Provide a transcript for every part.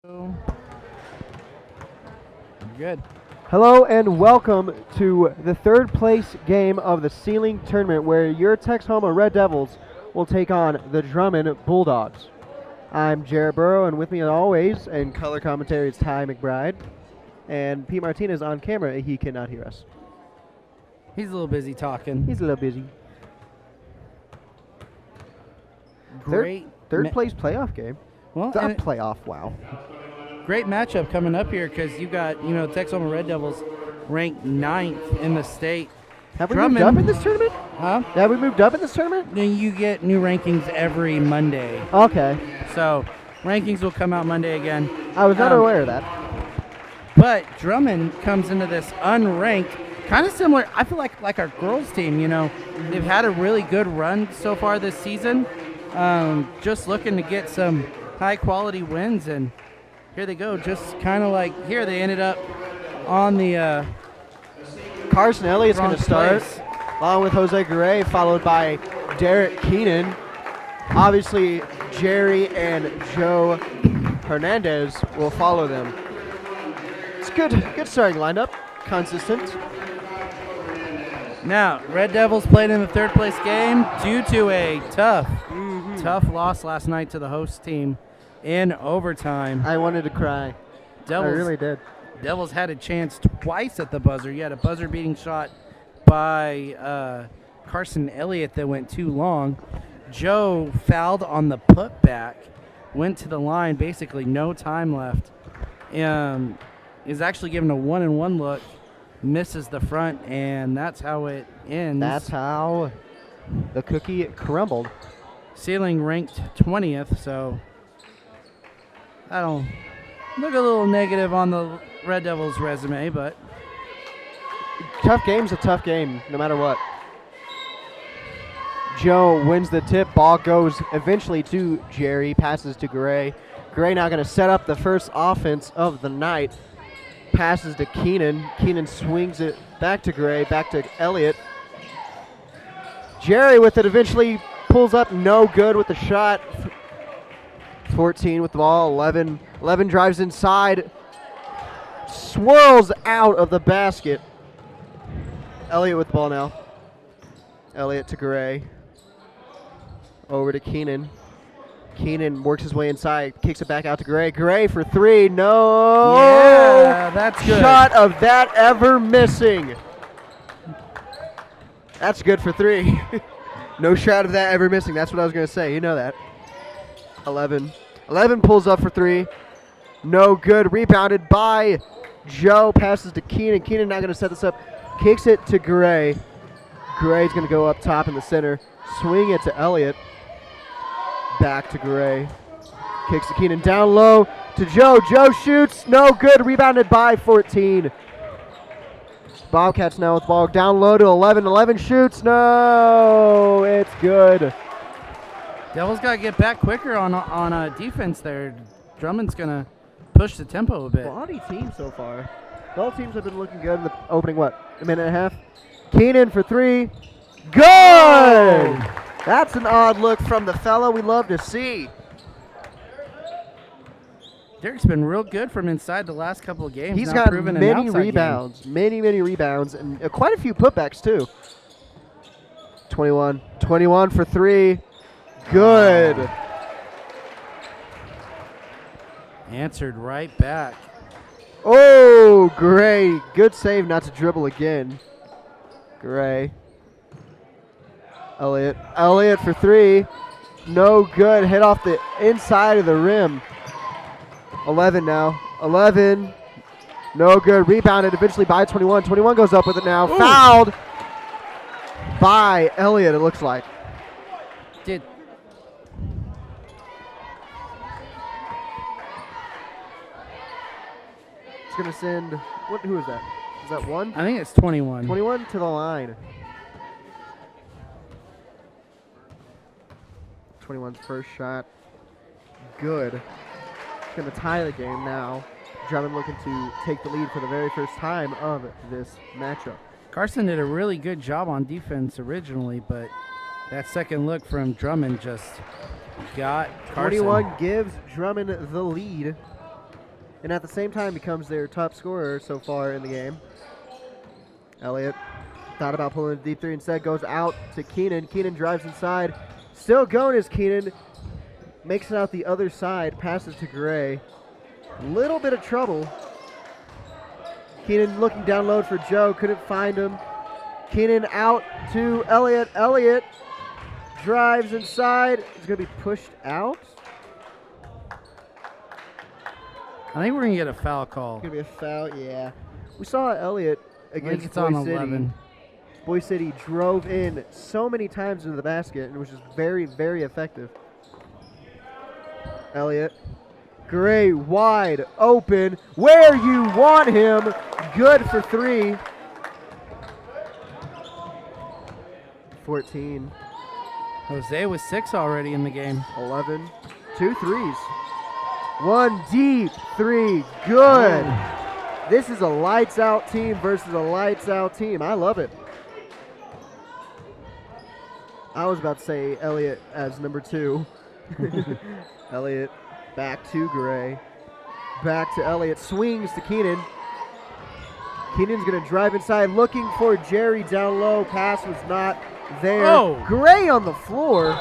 You're good. Hello and welcome to the third place game of the Seiling tournament where your Texhoma Red Devils will take on the Drummond Bulldogs. I'm Jared Burrow, and with me as always in color commentary is Ty McBride. And Pete Martinez on camera, he cannot hear us. He's a little busy talking. He's a little busy. Great. Third place playoff game. Well, Third playoff, wow. great matchup coming up here because you got, Texhoma Red Devils ranked 9th in the state. Have we moved up in this tournament? Huh? Have we moved up in this tournament? Then you get new rankings every Monday. Okay. So rankings will come out Monday again. I was not aware of that. But Drummond comes into this unranked, kind of similar. I feel like our girls team. They've had a really good run so far this season. Just looking to get some high quality wins, and here they go. Just kind of like here, they ended up on the Carson Elliott's going to start, place. along with Jose Gray, followed by Derek Keenan. Obviously, Jerry and Joe Hernandez will follow them. It's good starting lineup, consistent. Now, Red Devils played in the third place game due to a tough loss last night to the host team in overtime. I wanted to cry. I really did. Devils had a chance twice at the buzzer. You had a buzzer-beating shot by Carson Elliott that went too long. Joe fouled on the putback, went to the line, basically no time left. Is actually given a 1-and-1 look, misses the front, and that's how it ends. That's how the cookie crumbled. Seiling ranked 20th, so I don't look a little negative on the Red Devils' resume, but Tough game's a tough game, no matter what. Joe wins the tip. Ball goes eventually to Jerry. Passes to Gray. Gray now going to set up the first offense of the night. Passes to Keenan. Keenan swings it back to Gray. Back to Elliott. Jerry with it eventually pulls up. No good with the shot. 14 with the ball. 11 drives inside. Swirls out of the basket. Elliott with the ball now. Elliott to Gray. Over to Keenan. Keenan works his way inside, kicks it back out to Gray. Gray for three. No. Yeah, that's good. Shot of that ever missing. That's good for three. No shot of that ever missing. That's what I was going to say. You know that. 11 pulls up for three. No good. Rebounded by Joe. Passes to Keenan. Keenan not going to set this up. Kicks it to Gray. Gray's going to go up top in the center. Swing it to Elliott. Back to Gray. Kicks to Keenan. Down low to Joe. Joe shoots. No good. Rebounded by 14. Bobcats now with the ball. Down low to 11. 11 shoots. No. It's good. Devils got to get back quicker on defense there. Drummond's going to push the tempo a bit. Quality team so far. Both teams have been looking good in the opening, a minute and a half? Keenan for three. Good! That's an odd look from the fella we love to see. Derek's been real good from inside the last couple of games. He's not got proven many an outside rebounds, game. many rebounds, and quite a few putbacks too. 21 for three. Good. Answered right back. Oh, Gray. Good save not to dribble again. Gray. Elliott for three. No good. Hit off the inside of the rim. 11 now. 11. No good. Rebounded eventually by 21. 21 goes up with it now. Ooh. Fouled by Elliott, it looks like. Did It's going to send. Who is that? Is that one? I think it's 21. 21 to the line. 21's first shot. Good. It's going to tie the game now. Drummond looking to take the lead for the very first time of this matchup. Carson did a really good job on defense originally, but that second look from Drummond just got Carson. 21 gives Drummond the lead. and at the same time becomes their top scorer so far in the game. Elliott thought about pulling a deep three, instead goes out to Keenan. Keenan drives inside. Still going is Keenan. Makes it out the other side, passes to Gray. Little bit of trouble. Keenan looking down low for Joe, couldn't find him. Keenan out to Elliott. Elliott drives inside. He's going to be pushed out. I think we're going to get a foul call. It's going to be a foul, yeah. We saw Elliott I think against it's on Boy City. 11. Boy City drove in so many times into the basket, and was just very, very effective. Elliott. Gray wide open. Where you want him. Good for 3. 14. Jose was 6 already in the game. 11. 2 threes. 1 deep 3. Good. This is a lights out team versus a lights out team. I love it. I was about to say Elliott as number 2. Elliott back to Gray. Back to Elliott. Swings to Keenan. Keenan's going to drive inside, looking for Jerry down low. Pass was not there. Oh. Gray on the floor.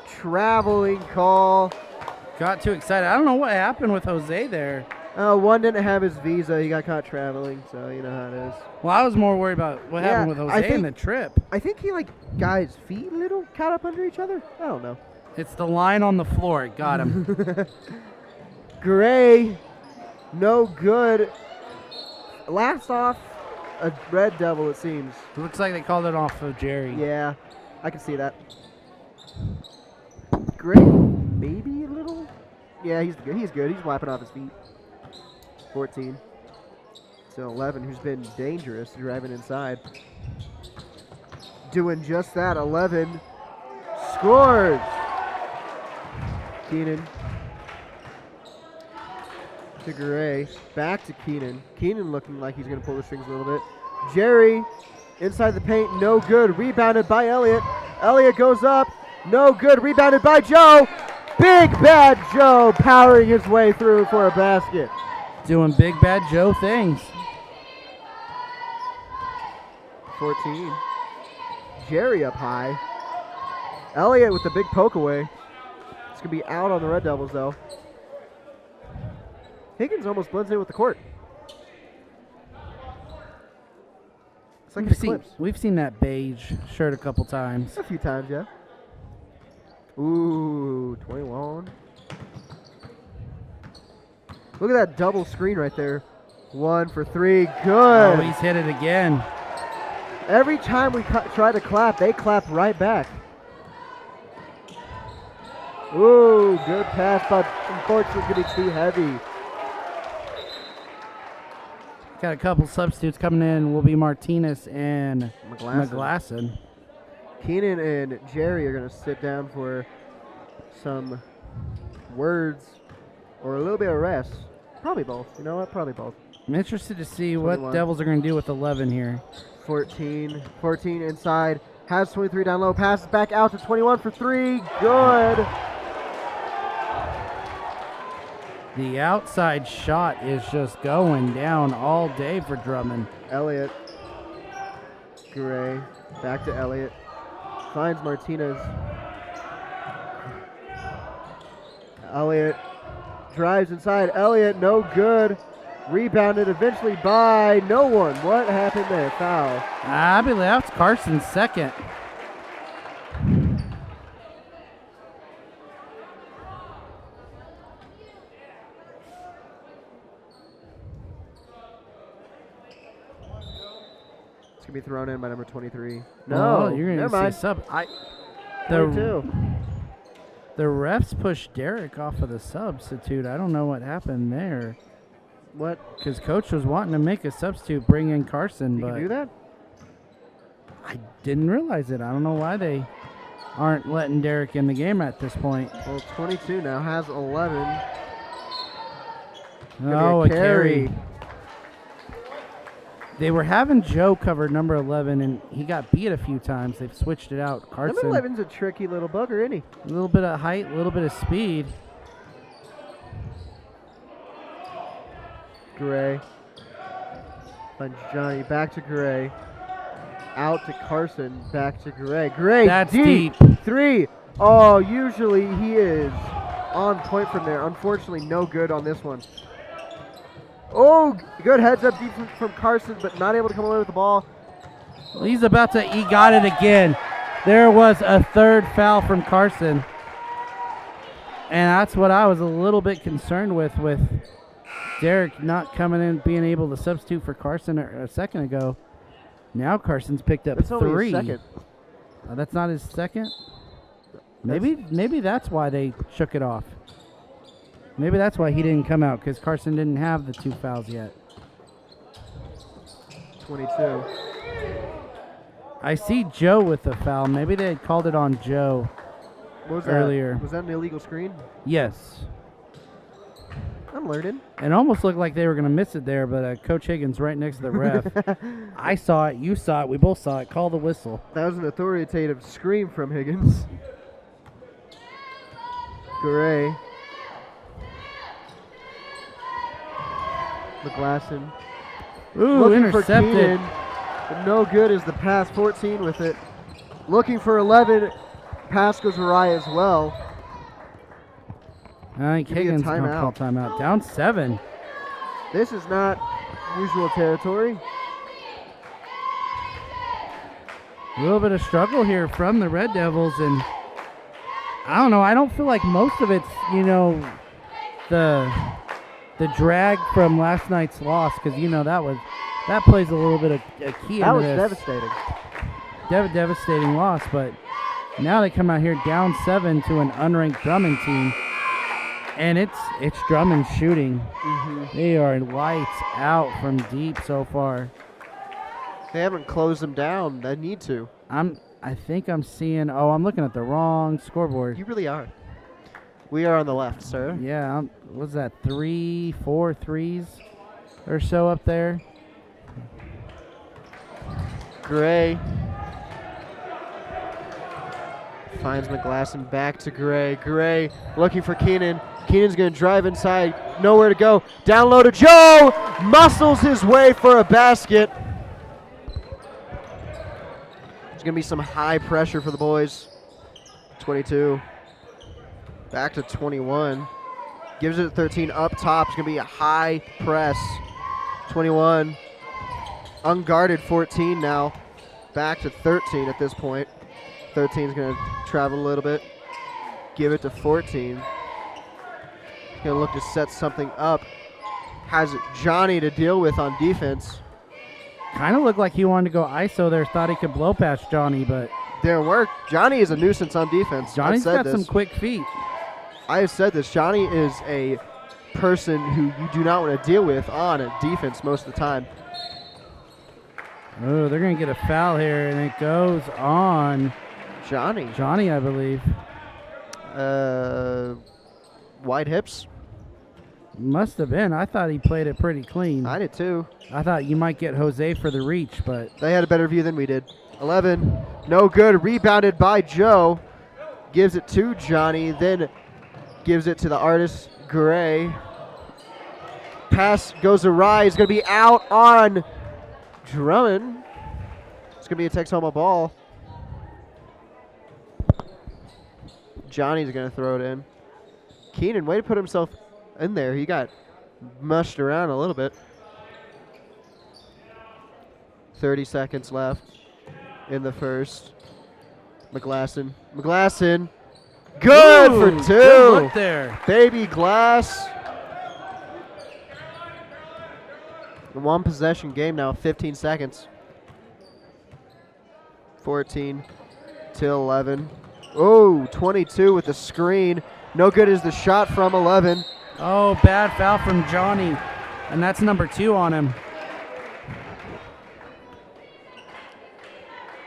Traveling call. Got too excited. I don't know what happened with Jose there. One didn't have his visa. He got caught traveling, so you know how it is. Well, I was more worried about what happened with I Jose think- in the trip. I think he got his feet a little caught up under each other. I don't know. It's the line on the floor. It got him. Gray, no good. Last off, a Red Devil, it seems. It looks like they called it off of Jerry. Yeah, I can see that. Gray, maybe a little. Yeah, he's good. He's good. He's wiping off his feet. 14. So 11, who's been dangerous driving inside. Doing just that. 11 scores. Keenan to Gray. Back to Keenan. Keenan looking like he's going to pull the strings a little bit. Jerry inside the paint. No good. Rebounded by Elliott. Elliott goes up. No good. Rebounded by Joe. Big Bad Joe powering his way through for a basket. Doing Big Bad Joe things. 14. Jerry up high. Elliott with the big poke away. It's going to be out on the Red Devils, though. Higgins almost blends in with the court. It's like We've seen that beige shirt a couple times. a few times, yeah. Ooh, 21. Look at that double screen right there. 1 for 3. Good. Oh, he's hit it again. Every time we try to clap, they clap right back. Ooh, good pass, but unfortunately going to be too heavy. Got a couple substitutes coming in. Will be Martinez and McGlasson. McGlasson. Keenan and Jerry are going to sit down for some words or a little bit of rest. Probably both. You know what? Probably both. I'm interested to see 21. what Devils are going to do with 11 here. 14 inside. Has 23 down low. Passes back out to 21 for 3. Good. The outside shot is just going down all day for Drummond. Elliott. Gray. Back to Elliott. Finds Martinez. Elliott drives inside. Elliott, no good. Rebounded eventually by no one. What happened there? Foul. I believe that's Carson's second. It's going to be thrown in by number 23. No, No, you're going never to mind. see sub. 22. The refs pushed Derek off of the substitute. I don't know what happened there. What? Because coach was wanting to make a substitute, bring in Carson, You but can do that? I didn't realize it. I don't know why they aren't letting Derek in the game at this point. Well, 22 now has 11. No, a a carry. carry. They were having Joe cover number 11, and he got beat a few times. They've switched it out. Number Carson, 11's a tricky little bugger, isn't he? a little bit of height, a little bit of speed. Gray. Finds Johnny. Back to Gray. Out to Carson. Back to Gray. Gray. That's deep. deep. 3. Oh, usually he is on point from there. Unfortunately, no good on this one. Oh, good heads up deep from Carson, but not able to come away with the ball. He's about to, he got it again. There was a third foul from Carson. And that's what I was a little bit concerned with Derek not coming in, being able to substitute for Carson a second ago. Now Carson's picked up That's 3. only his second. That's not his second? Maybe that's why they shook it off. Maybe that's why he didn't come out, because Carson didn't have the 2 fouls yet. 22. I see Joe with the foul. Maybe they had called it on Joe What was earlier. That? Was that an illegal screen? Yes. I'm learning. It almost looked like they were going to miss it there, but Coach Higgins right next to the ref. I saw it. You saw it. We both saw it. Call the whistle. That was an authoritative scream from Higgins. Gray. McGlasson. Ooh, Looking intercepted. For Keenan, but no good is the pass. 14 with it. Looking for 11. Pass goes awry as well. I think Higgins going to call timeout. Down 7. This is not usual territory. A little bit of struggle here from the Red Devils, and I don't know. I don't feel like most of it's, the drag from last night's loss, because that plays a little bit of a key that into was this. devastating. Devastating loss, but now they come out here down 7 to an unranked Drummond team, and it's Drummond shooting. They are lights out from deep so far. They haven't closed them down. They need to. I think I'm seeing. Oh, I'm looking at the wrong scoreboard. You really are. We are on the left, sir. Yeah, what's that? 3, 4 threes or so up there. Gray finds McGlasson. Back to Gray. Gray looking for Keenan. Keenan's going to drive inside. Nowhere to go. Down low to Joe. Muscles his way for a basket. There's going to be some high pressure for the boys. 22. Back to 21. Gives it to 13 up top. It's going to be a high press. 21. Unguarded 14 now. Back to 13 at this point. 13 is going to travel a little bit. Give it to 14. He's going to look to set something up. Has Johnny to deal with on defense. Kind of looked like he wanted to go ISO there. Thought he could blow past Johnny, but didn't work. Johnny is a nuisance on defense. Johnny's got some quick feet. I have said this. Johnny is a person who you do not want to deal with on a defense most of the time. Oh, they're going to get a foul here, and it goes on Johnny, I believe. Wide hips. Must have been. I thought he played it pretty clean. I did too. I thought you might get Jose for the reach, but they had a better view than we did. 11. No good. Rebounded by Joe. Gives it to Johnny. Then gives it to the artist, Gray. Pass goes awry. It's going to be out on Drummond. It's going to be a Texoma ball. Johnny's going to throw it in. Keenan, way to put himself in there. He got mushed around a little bit. 30 seconds left in the first. McGlasson. Good. Ooh, for 2. Good look there. Baby Glass. One possession game now, 15 seconds. 14 to 11. Oh, 22 with the screen. No good is the shot from 11. Oh, bad foul from Johnny. And that's number 2 on him.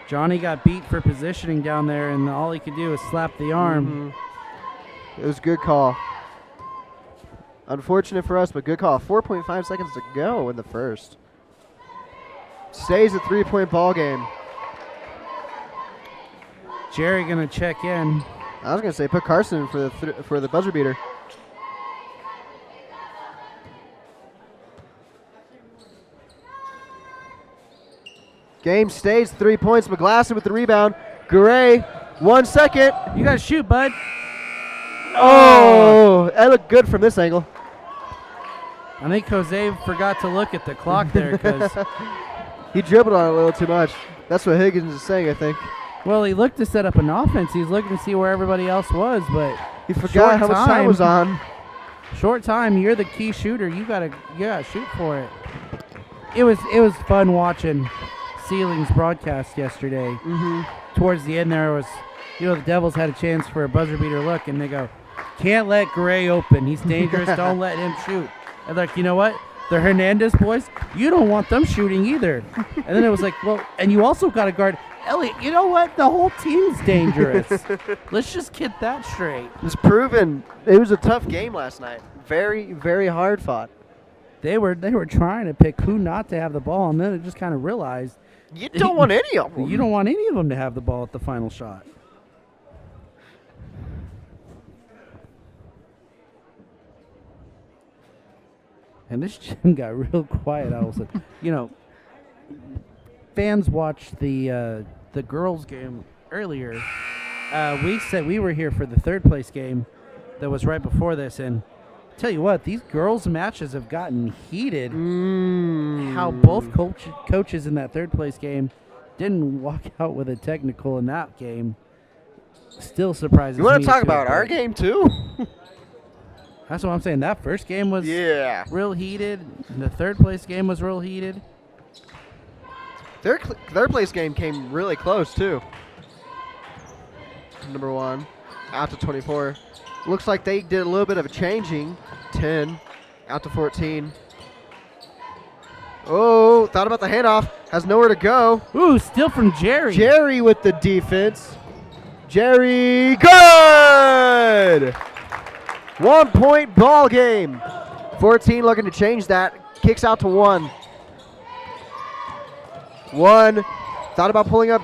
Johnny got beat for positioning down there, and all he could do was slap the arm. It was a good call. Unfortunate for us, but good call. 4.5 seconds to go in the first. Stays a 3-point ball game. Jerry gonna check in. I was gonna say put Carson for the buzzer beater. Game stays 3 points. McGlasson with the rebound. Gray, 1 second. You got to shoot, bud. Oh, that looked good from this angle. I think Jose forgot to look at the clock there because, He dribbled on it a little too much. That's what Higgins is saying, I think. well, he looked to set up an offense. He was looking to see where everybody else was, but He forgot how much time was on. short time. You're the key shooter. You gotta shoot for it. It was fun watching Seiling's broadcast yesterday. Mm-hmm. Towards the end, there was, the Devils had a chance for a buzzer beater look, and they go, "Can't let Gray open. He's dangerous. Don't let him shoot." And like, you know what? The Hernandez boys, you don't want them shooting either. And then it was like, well, and you also got to guard Elliott. You know what? The whole team's dangerous. Let's just get that straight. It's proven. It was a tough game last night. Very, very hard fought. They were trying to pick who not to have the ball, and then it just kind of realized You don't want any of them. you don't want any of them to have the ball at the final shot. And this gym got real quiet all of a sudden. Fans watched the girls' game earlier. We said we were here for the third place game that was right before this, and tell you what, these girls' matches have gotten heated. How both coaches in that third place game didn't walk out with a technical in that game still surprises me. You want to talk too, about our but game, too? That's what I'm saying. That first game was real heated. The third place game was real heated. Their third place game came really close, too. Number 1, out to 24. Looks like they did a little bit of a changing. 10, out to 14. Oh, thought about the handoff. Has nowhere to go. Ooh, steal from Jerry. Jerry with the defense. Jerry, good! 1 point ball game. 14 looking to change that. Kicks out to 1. 1. Thought about pulling up.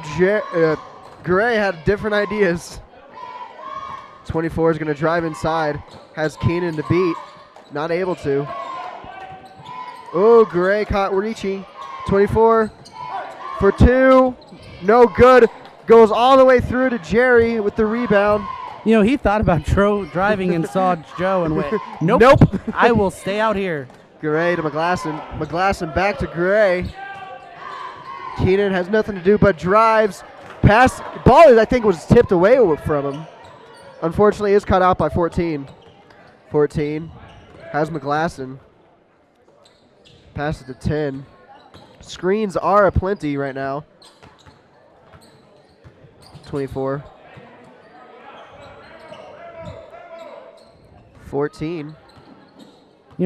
Gray had different ideas. 24 is going to drive inside. Has Keenan to beat. Not able to. Oh, Gray caught reaching. 24 for 2. No good. Goes all the way through to Jerry with the rebound. He thought about driving and saw Joe and went, nope. I will stay out here. Gray to McGlasson. McGlasson back to Gray. Keenan has nothing to do but drives. Pass. Ball, I think, was tipped away from him. Unfortunately, is cut out by 14. 14 has McGlasson. Pass it to 10. Screens are aplenty right now. 24. 14.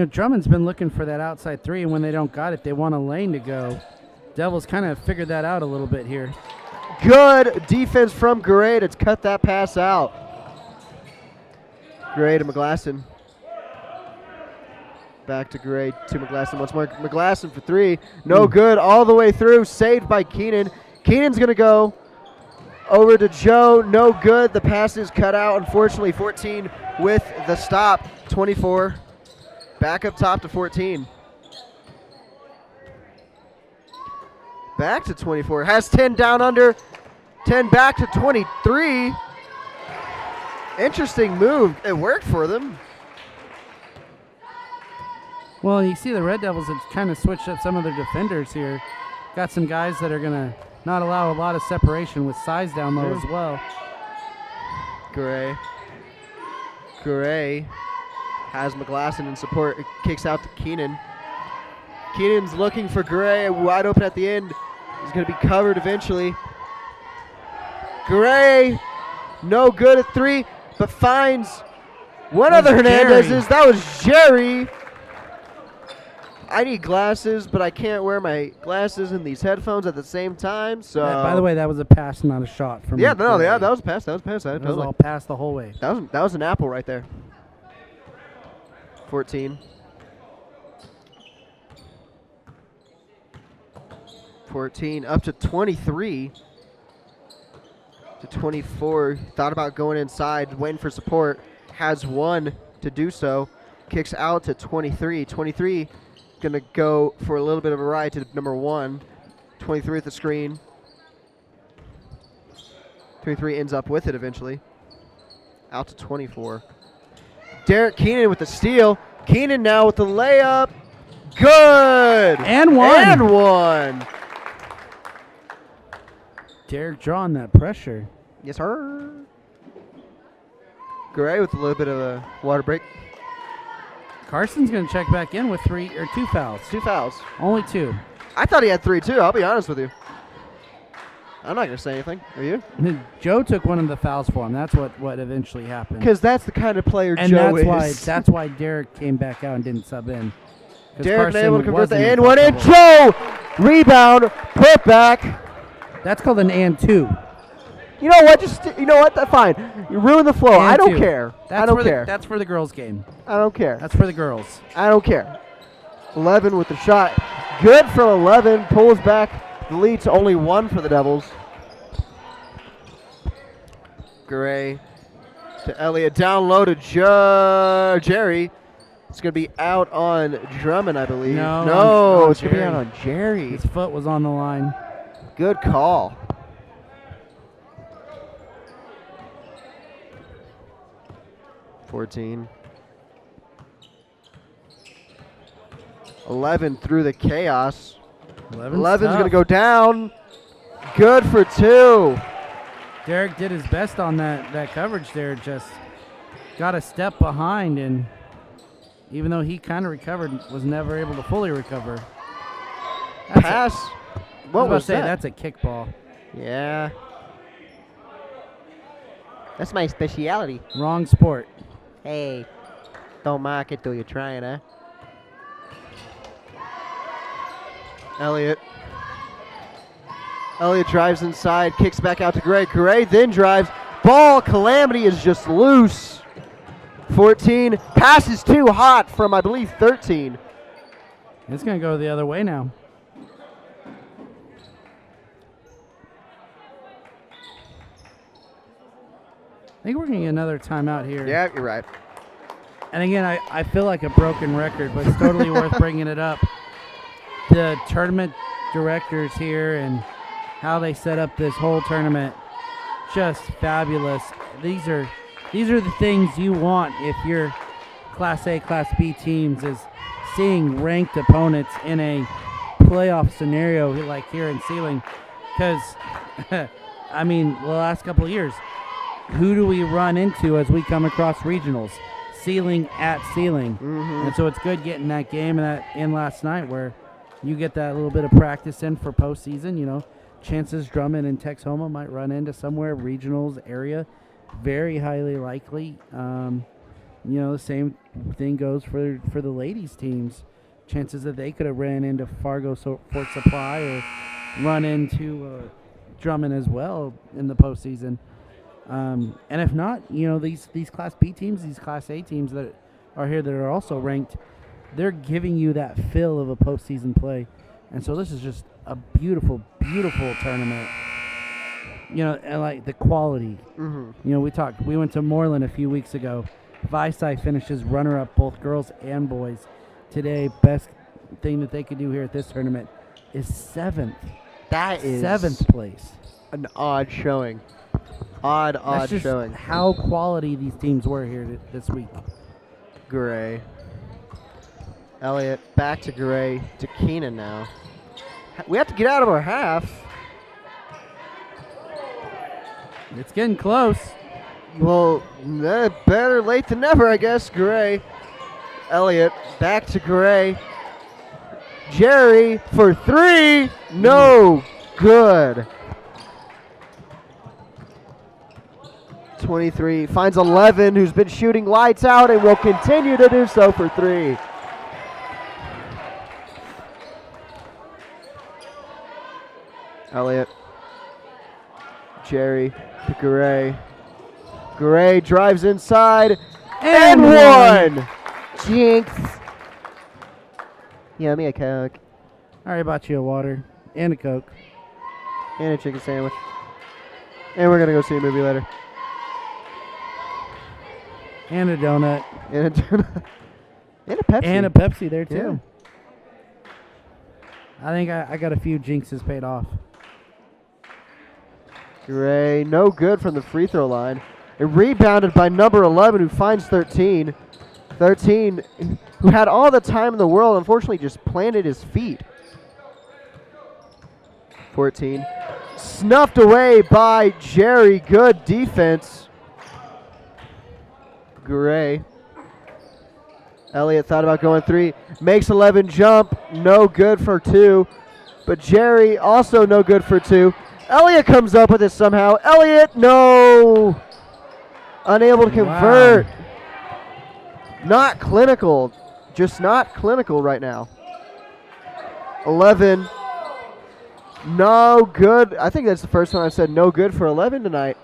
Drummond's been looking for that outside three, and when they don't got it, they want a lane to go. Devils kind of figured that out a little bit here. Good defense from Gray to cut that pass out. Gray to McGlasson. Back to Gray to McGlasson once more. McGlasson for 3. No good all the way through. Saved by Keenan. Keenan's going to go over to Joe. No good. The pass is cut out. Unfortunately, 14 with the stop. 24. Back up top to 14. Back to 24. Has 10 down under. 10 back to 23. Interesting move. It worked for them. Well, you see the Red Devils have kind of switched up some of their defenders here. Got some guys that are going to not allow a lot of separation with size down low as well. Gray. Gray has McGlasson in support. It kicks out to Keenan. Keenan's looking for Gray, wide open at the end. He's going to be covered eventually. Gray, no good at 3, but finds one of the Hernandez's. That was Jerry. I need glasses, but I can't wear my glasses and these headphones at the same time. So, by the way, that was a pass, not a shot from. Yeah, no, yeah, that was a pass. That was a pass. That was all pass the whole way. That was an apple right there. 14. 14 up to 23 to 24. Thought about going inside, waiting for support. Has 1 to do so. Kicks out to 23. 23 going to go for a little bit of a ride to number 1. 23 at the screen. 23 ends up with it eventually. Out to 24. Derek Keenan with the steal. Keenan now with the layup. Good. And one. And one. Derek drawing that pressure. Yes, sir. Gray with a little bit of a water break. Carson's going to check back in with 2 fouls. 2 fouls. Only 2. I thought he had 3 too. I'll be honest with you. I'm not going to say anything. Are you? Joe took one of the fouls for him. That's what eventually happened. Because that's the kind of player and Joe that's why Derek came back out and didn't sub in. Derek able to convert the wasn't and one, and Joe rebound, put back. That's called an and 2. You know what? That's fine. You ruined the flow. I don't care. I don't care. That's for the girls' game. I don't care. That's for the girls. I don't care. 11 with the shot. Good from 11. Pulls back the lead to only 1 for the Devils. Gray to Elliott. Down low to Jerry. It's going to be out on Drummond, I believe. No, it's going to be out on Jerry. His foot was on the line. Good call. (14) 11 through the chaos. 11's going to go down. Good for 2. Derek did his best on that coverage there. Just got a step behind, and even though he kind of recovered, was never able to fully recover. Pass. What was that? That's a kickball. Yeah. That's my speciality. Wrong sport. Hey, don't mock it till you're trying, huh? Elliott drives inside, kicks back out to Gray. Gray then drives. Ball, Calamity is just loose. 14. Pass is too hot from, I believe, 13. It's going to go the other way now. I think we're going to get another timeout here. Yeah, you're right. And again, I feel like a broken record, but it's totally worth bringing it up. The tournament directors here and how they set up this whole tournament, just fabulous. These are the things you want if you're Class A, Class B teams, is seeing ranked opponents in a playoff scenario like here in Seiling. Because, I mean, the last couple of years, who do we run into as we come across regionals? Seiling at Seiling. Mm-hmm. And so it's good getting that game and that in last night where you get that little bit of practice in for postseason. You know, chances Drummond and Texhoma might run into somewhere regionals area. Very highly likely. You know, the same thing goes for the ladies teams. Chances that they could have ran into Fargo Fort Supply or run into Drummond as well in the postseason. And if not, you know, these Class B teams, these Class A teams that are here that are also ranked, they're giving you that feel of a postseason play. And so this is just a beautiful, beautiful tournament. You know, and like the quality. Mm-hmm. You know, we went to Moreland a few weeks ago. Visai finishes runner-up, both girls and boys. Today, best thing that they could do here at this tournament is 7th. That is 7th place. An odd showing. Odd That's just showing. how quality these teams were here this week. Gray. Elliott back to Gray to Keenan now. We have to get out of our half. It's getting close. Well, better late than never, I guess. Gray. Elliott back to Gray. Jerry for 3. No good. 23 finds 11, who's been shooting lights out and will continue to do so for 3. Elliott. Jerry to Gray. Gray drives inside and one. Jinx. Yeah, me a Coke. I already bought you a water and a Coke. And a chicken sandwich. And we're going to go see a movie later. And a donut. And a donut. And a Pepsi. And a Pepsi there, too. I think I got a few jinxes paid off. Gray, no good from the free throw line. It rebounded by number 11, who finds 13. 13, who had all the time in the world, unfortunately just planted his feet. 14. Snuffed away by Jerry. Good defense. Gray. Elliott thought about going 3. Makes 11 jump. No good for 2. But Jerry also no good for 2. Elliott comes up with it somehow. Elliott, no. Unable to convert. Wow. Not clinical. Just not clinical right now. 11. No good. I think that's the first time I've said no good for 11 tonight.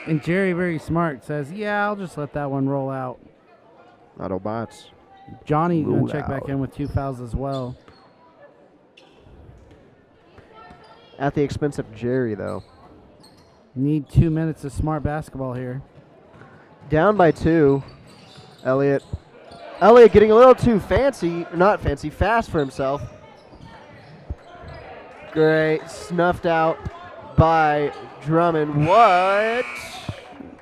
And Jerry, very smart, says, yeah, I'll just let that one roll out. Autobots. Johnny going Roll to check back out. in with 2 fouls as well. At the expense of Jerry, though. Need 2 minutes of smart basketball here. Down by 2. Elliott. Elliott getting a little too fancy. Not fancy, fast for himself. Great. Snuffed out by Drummond. What?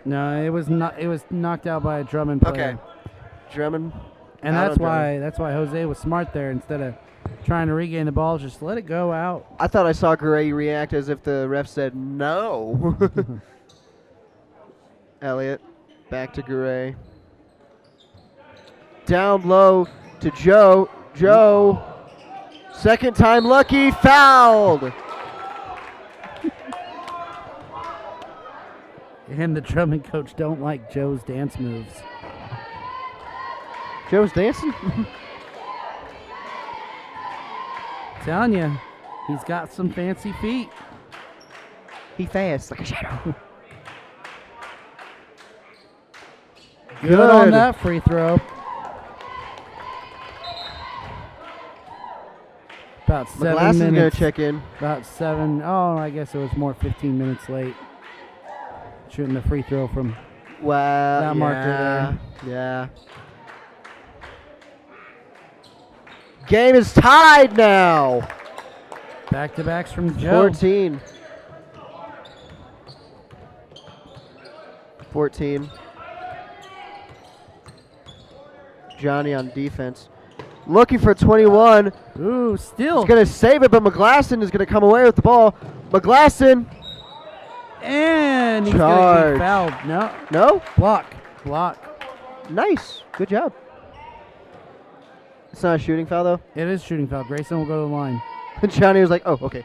No, it was not. It was knocked out by a Drummond player. Okay. Drummond. And out that's on Drummond. why Jose was smart there. Instead of trying to regain the ball, just let it go out. I thought I saw Gray react as if the ref said no. Elliott. Back to Gray. Down low to Joe. Joe. Second time lucky. Fouled. And the Drummond coach don't like Joe's dance moves. Joe's dancing? Telling you, he's got some fancy feet. He fast like a shadow. Good on that free throw. About 7 McGlasson's going minutes. to check in. About 7. Oh, I guess it was more 15 minutes late. Shooting the free throw from Wow. that marker there. Yeah. Game is tied now. Back-to-backs from Joe. 14. 14. Johnny on defense. Looking for 21. Ooh, still. He's going to save it, but McGlasson is going to come away with the ball. McGlasson. And he's going to Charge. get fouled. No. No? Block. Nice. Good job. It's not a shooting foul, though. It is shooting foul. Grayson will go to the line. Johnny was like, oh, okay.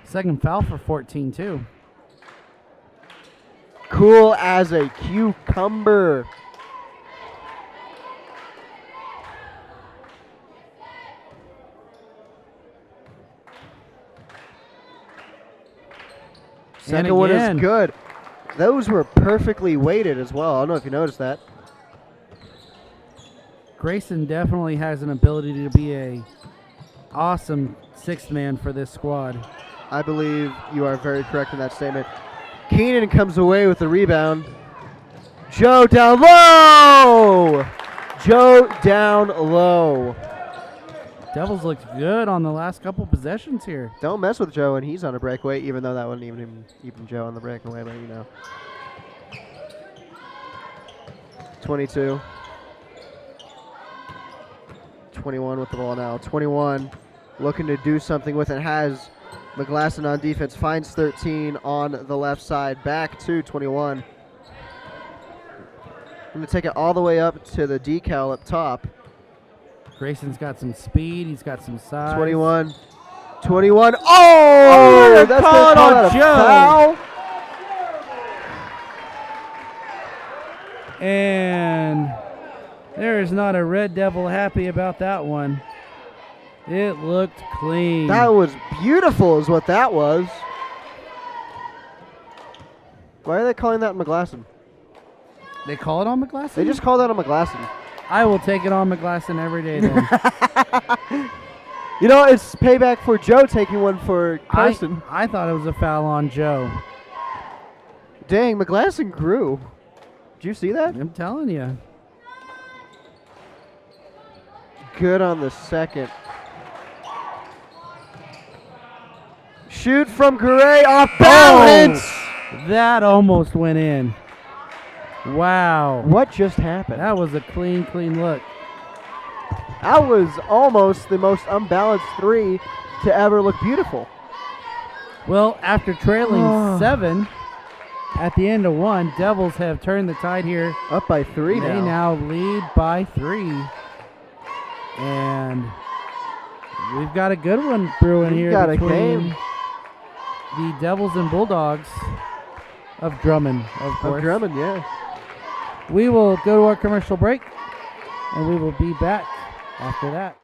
Second foul for 14, too. Cool as a cucumber. Second one again. is good. Those were perfectly weighted as well. I don't know if you noticed that. Grayson definitely has an ability to be a awesome sixth man for this squad. I believe you are very correct in that statement. Keenan comes away with the rebound. Joe down low. Joe down low. Devils looked good on the last couple possessions here. Don't mess with Joe, and he's on a breakaway, even though that wasn't even Joe on the breakaway, but you know. 22. 21 with the ball now. 21 looking to do something with it. Has McGlasson on defense. Finds 13 on the left side. Back to 21. I'm going to take it all the way up to the decal up top. Grayson's got some speed. He's got some size. 21. 21. Oh! they're That's calling gonna call on it a Joe. foul. And there is not a Red Devil happy about that one. It looked clean. That was beautiful is what that was. Why are they calling that McGlasson? They call it on McGlasson? They just called that a McGlasson. I will take it on McGlasson every day then. You know, it's payback for Joe taking one for Carson. I thought it was a foul on Joe. Dang, McGlasson grew. Did you see that? I'm telling you. Good on the second. Shoot from Gray off balance. That almost went in. Wow. What just happened? That was a clean look. That was almost the most unbalanced three to ever look beautiful. Well, after trailing 7 at the end of 1, Devils have turned the tide here. Up by 3 They now lead by 3. And we've got a good one brewing here got a between game. the Devils and Bulldogs of Drummond, of course. Of Drummond, yeah. We will go to our commercial break, and we will be back after that.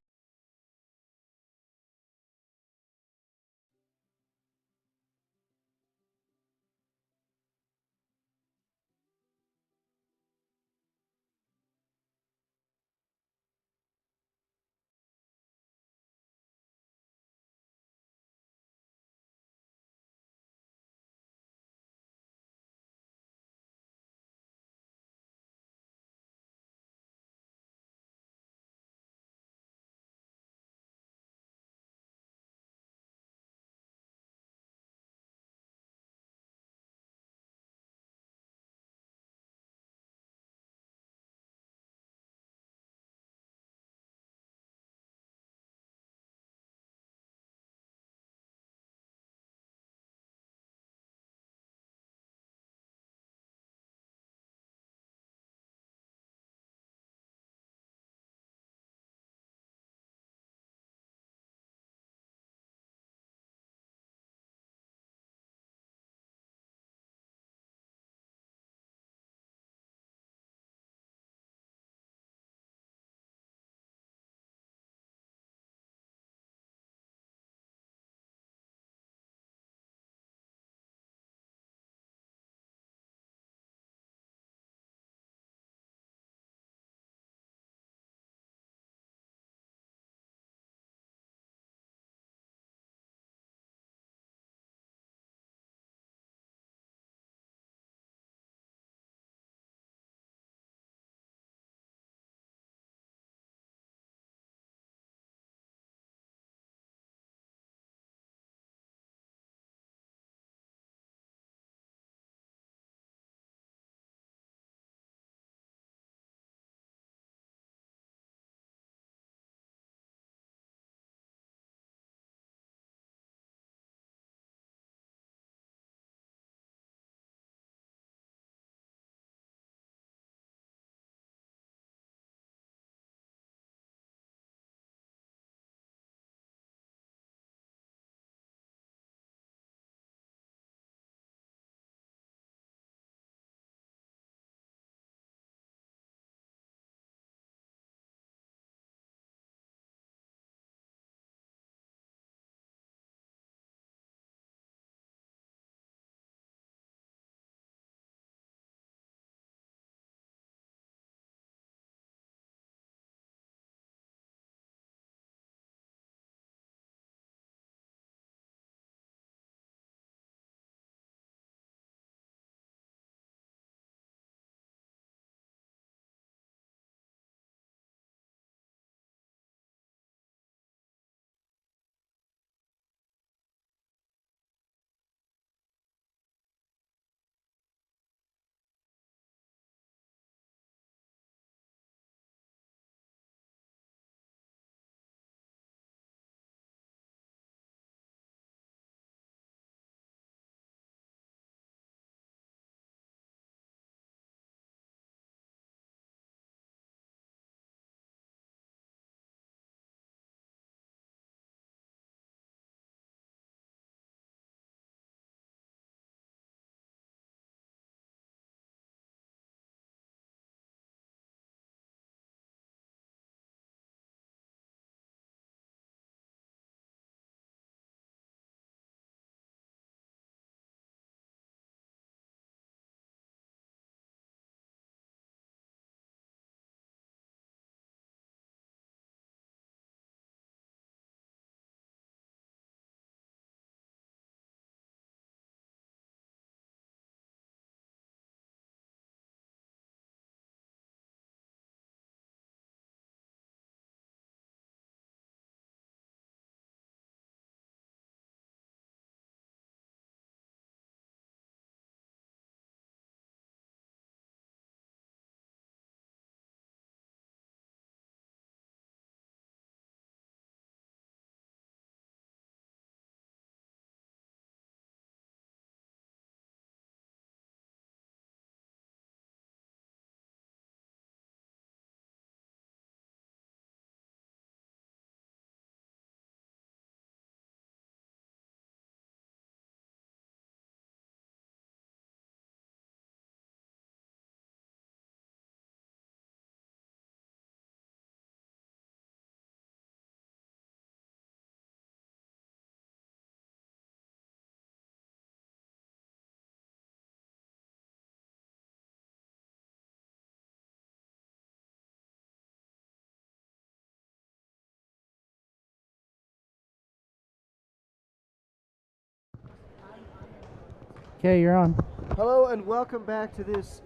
Okay, you're on. Hello and welcome back to this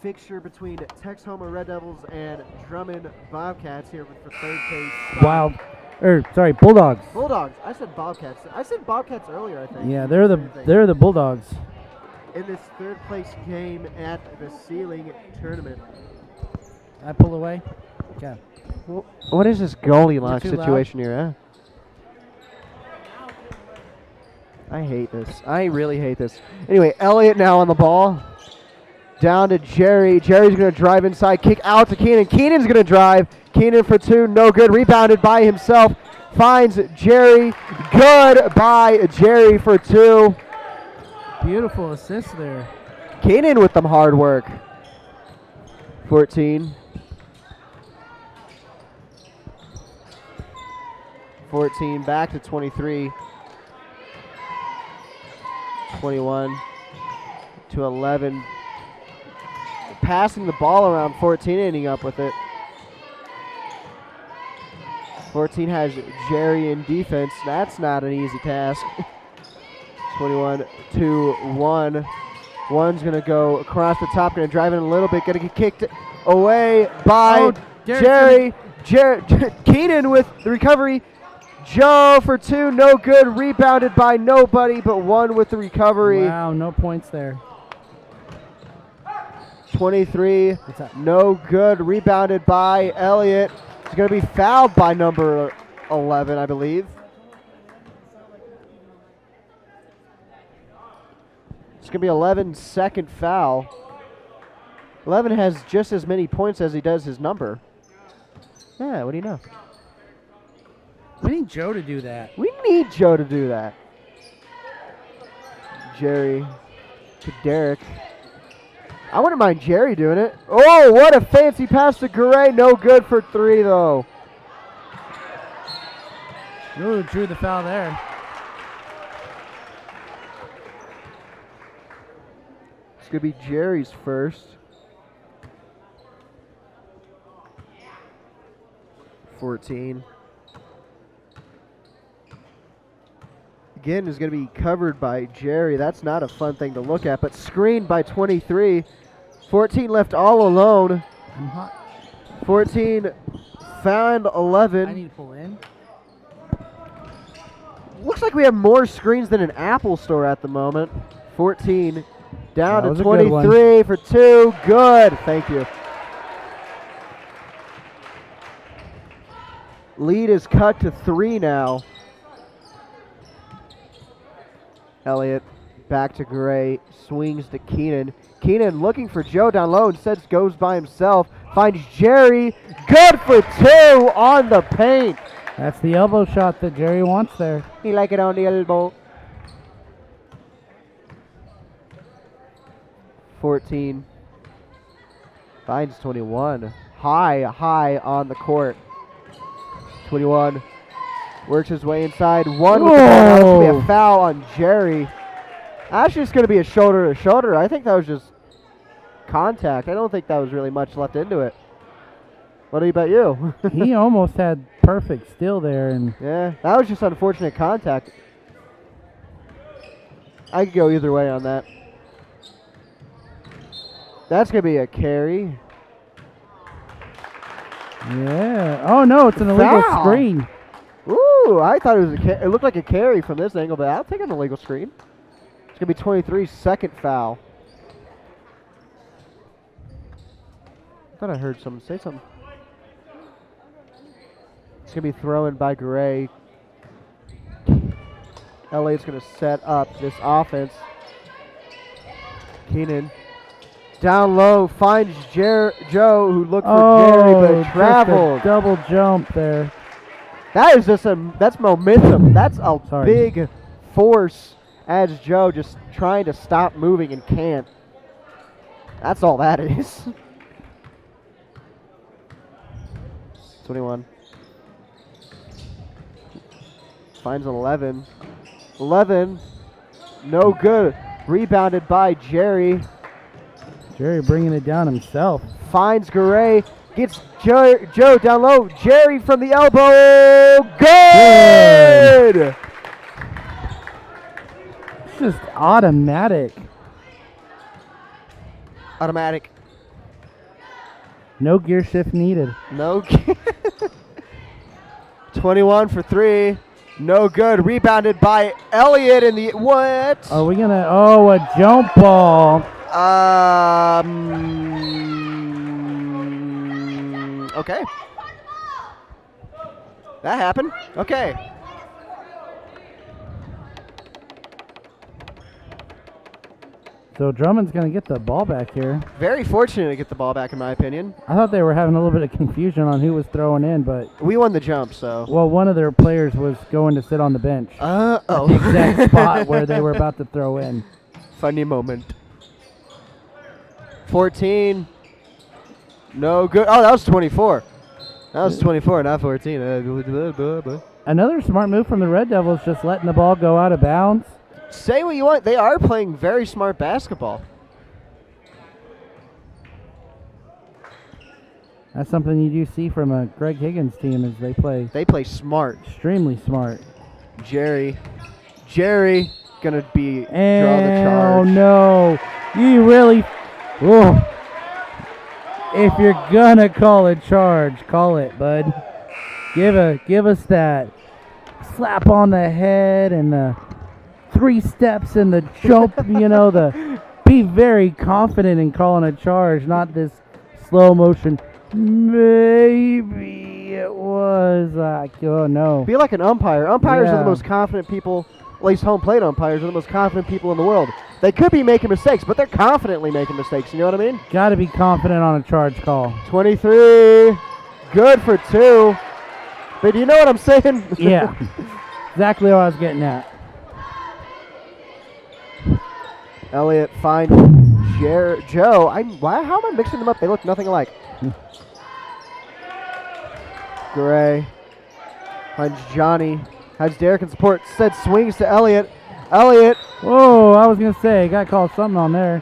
fixture between Texhoma Red Devils and Drummond Bobcats here for third place. Bulldogs. Bulldogs. I said Bobcats. I said Bobcats earlier, I think. Yeah, they're the Bulldogs. In this third place game at the Seiling tournament. I pull away. Okay. What is this goalie lock too loud? situation here, huh? I hate this. I really hate this. Anyway, Elliott now on the ball. Down to Jerry. Jerry's going to drive inside. Kick out to Keenan. Keenan's going to drive. Keenan for two. No good. Rebounded by himself. Finds Jerry. Good by Jerry for two. Beautiful assist there. Keenan with some hard work. 14. 14 back to 23. 21 to 11. Passing the ball around. 14 ending up with it. 14 has Jerry in defense. That's not an easy task. 21 to 1. One's going to go across the top. Going to drive in a little bit. Going to get kicked away by Jerry. Keenan with the recovery. Joe for two, no good. Rebounded by nobody, but one with the recovery. Wow, no points there. 23, no good. Rebounded by Elliott. He's going to be fouled by number 11, I believe. It's going to be 11's second foul. 11 has just as many points as he does his number. Yeah, what do you know? We need Joe to do that. We need Joe to do that. Jerry to Derek. I wouldn't mind Jerry doing it. Oh, what a fancy pass to Gray. No good for three, though. Ooh, drew the foul there. It's going to be Jerry's first. 14. Again, is going to be covered by Jerry. That's not a fun thing to look at, but screened by 23. 14 left all alone. 14 found 11. I need to pull in. Looks like we have more screens than an Apple store at the moment. 14 down to 23 for two. Good. Thank you. Lead is cut to 3 now. Elliott back to Gray, swings to Keenan. Keenan looking for Joe down low, instead goes by himself, finds Jerry, good for two on the paint. That's the elbow shot that Jerry wants there. He like it on the elbow. 14 finds 21. High on the court. 21 works his way inside. One with the ball. That's going to be a foul on Jerry. That's just going to be a shoulder to shoulder. I think that was just contact. I don't think that was really much left into it. What about you? He almost had perfect steal there. And yeah, that was just unfortunate contact. I could go either way on that. That's going to be a carry. Yeah. Oh, no, it's an illegal screen. Ooh, I thought it was it looked like a carry from this angle, but I'll take an illegal screen. It's going to be 23's second foul. I thought I heard someone say something. It's going to be thrown by Gray. LA's going to set up this offense. Keenan down low finds Joe, who looked for Jerry, but traveled. Double jump there. That is just that's momentum. That's a big force as Joe just trying to stop moving and can't. That's all that is. 21. Finds 11. 11. No good. Rebounded by Jerry. Jerry bringing it down himself. Finds Garay. Gets Joe down low. Jerry from the elbow. Good! It's just automatic. Automatic. No gear shift needed. No. 21 for 3. No good. Rebounded by Elliott in the what? Are we gonna? Oh, a jump ball. Okay. That happened. Okay. So Drummond's gonna get the ball back here. Very fortunate to get the ball back, in my opinion. I thought they were having a little bit of confusion on who was throwing in, but We won the jump, so. well, one of their players was going to sit on the bench. Oh. The exact spot where they were about to throw in. Funny moment. 14. No good. Oh, that was 24. That was 24, not 14. Another smart move from the Red Devils, just letting the ball go out of bounds. Say what you want. They are playing very smart basketball. That's something you do see from a Greg Higgins team is they play They play smart. extremely smart. Jerry gonna be draw the And charge. oh no, you really. Oh, if you're gonna call a charge, call it, bud. Give us that slap on the head and the 3 steps and the jump. Be very confident in calling a charge, not this slow motion. Maybe it was like, oh no. Be like an umpire. Umpires are Yeah. the most confident people. At least home plate umpires are the most confident people in the world. They could be making mistakes, but they're confidently making mistakes. You know what I mean? Got to be confident on a charge call. 23. Good for 2. But do you know what I'm saying? Yeah, exactly what I was getting at. Elliott finds Joe. How am I mixing them up? They look nothing alike. Gray finds Johnny. Has Derek in support. Instead swings to Elliott. Elliott. Whoa, I was going to say, got called something on there.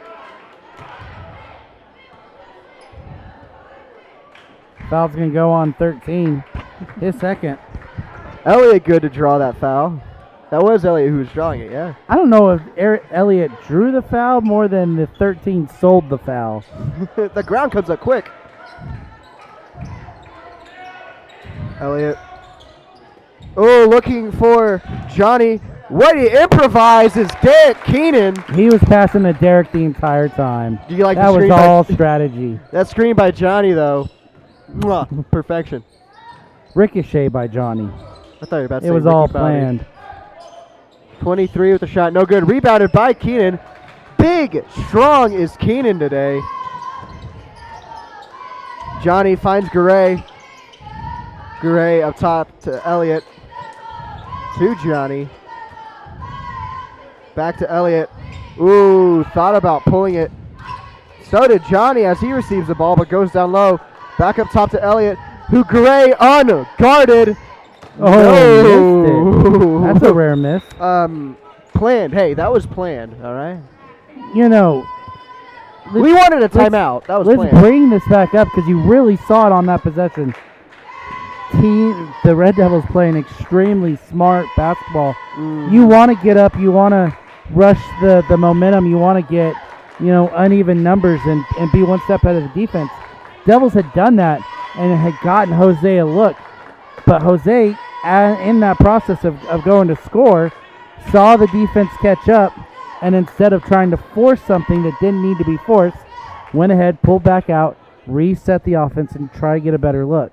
Foul's going to go on 13. His second. Elliott good to draw that foul. That was Elliott who was drawing it, yeah. I don't know if Elliott drew the foul more than the 13 sold the foul. The ground comes up quick. Elliott. Oh, looking for Johnny. What he improvises, Derek Keenan. He was passing to Derek the entire time. Do you like that the was screen all by, strategy. that screen by Johnny, though? Mwah, perfection. Ricochet by Johnny. I thought you were about to say It was Ricky all Bobby. planned. 23 with the shot, no good. Rebounded by Keenan. Big, strong is Keenan today. Johnny finds Garay. Garay up top to Elliott. To Johnny. Back to Elliott. Ooh, thought about pulling it. So did Johnny as he receives the ball, but goes down low. Back up top to Elliott, who Garay unguarded. Oh, missed it. That's a rare miss. Planned. Hey, that was planned, all right? You know, We wanted a timeout. That was let's planned. bring this back up because you really saw it on that possession. The Red Devils playing extremely smart basketball. You want to get up, you want to rush the momentum, you want to get, uneven numbers and be one step ahead of the defense. Devils had done that and had gotten Jose a look. But Jose, in that process of going to score, saw the defense catch up, and instead of trying to force something that didn't need to be forced, went ahead, pulled back out, reset the offense, and try to get a better look.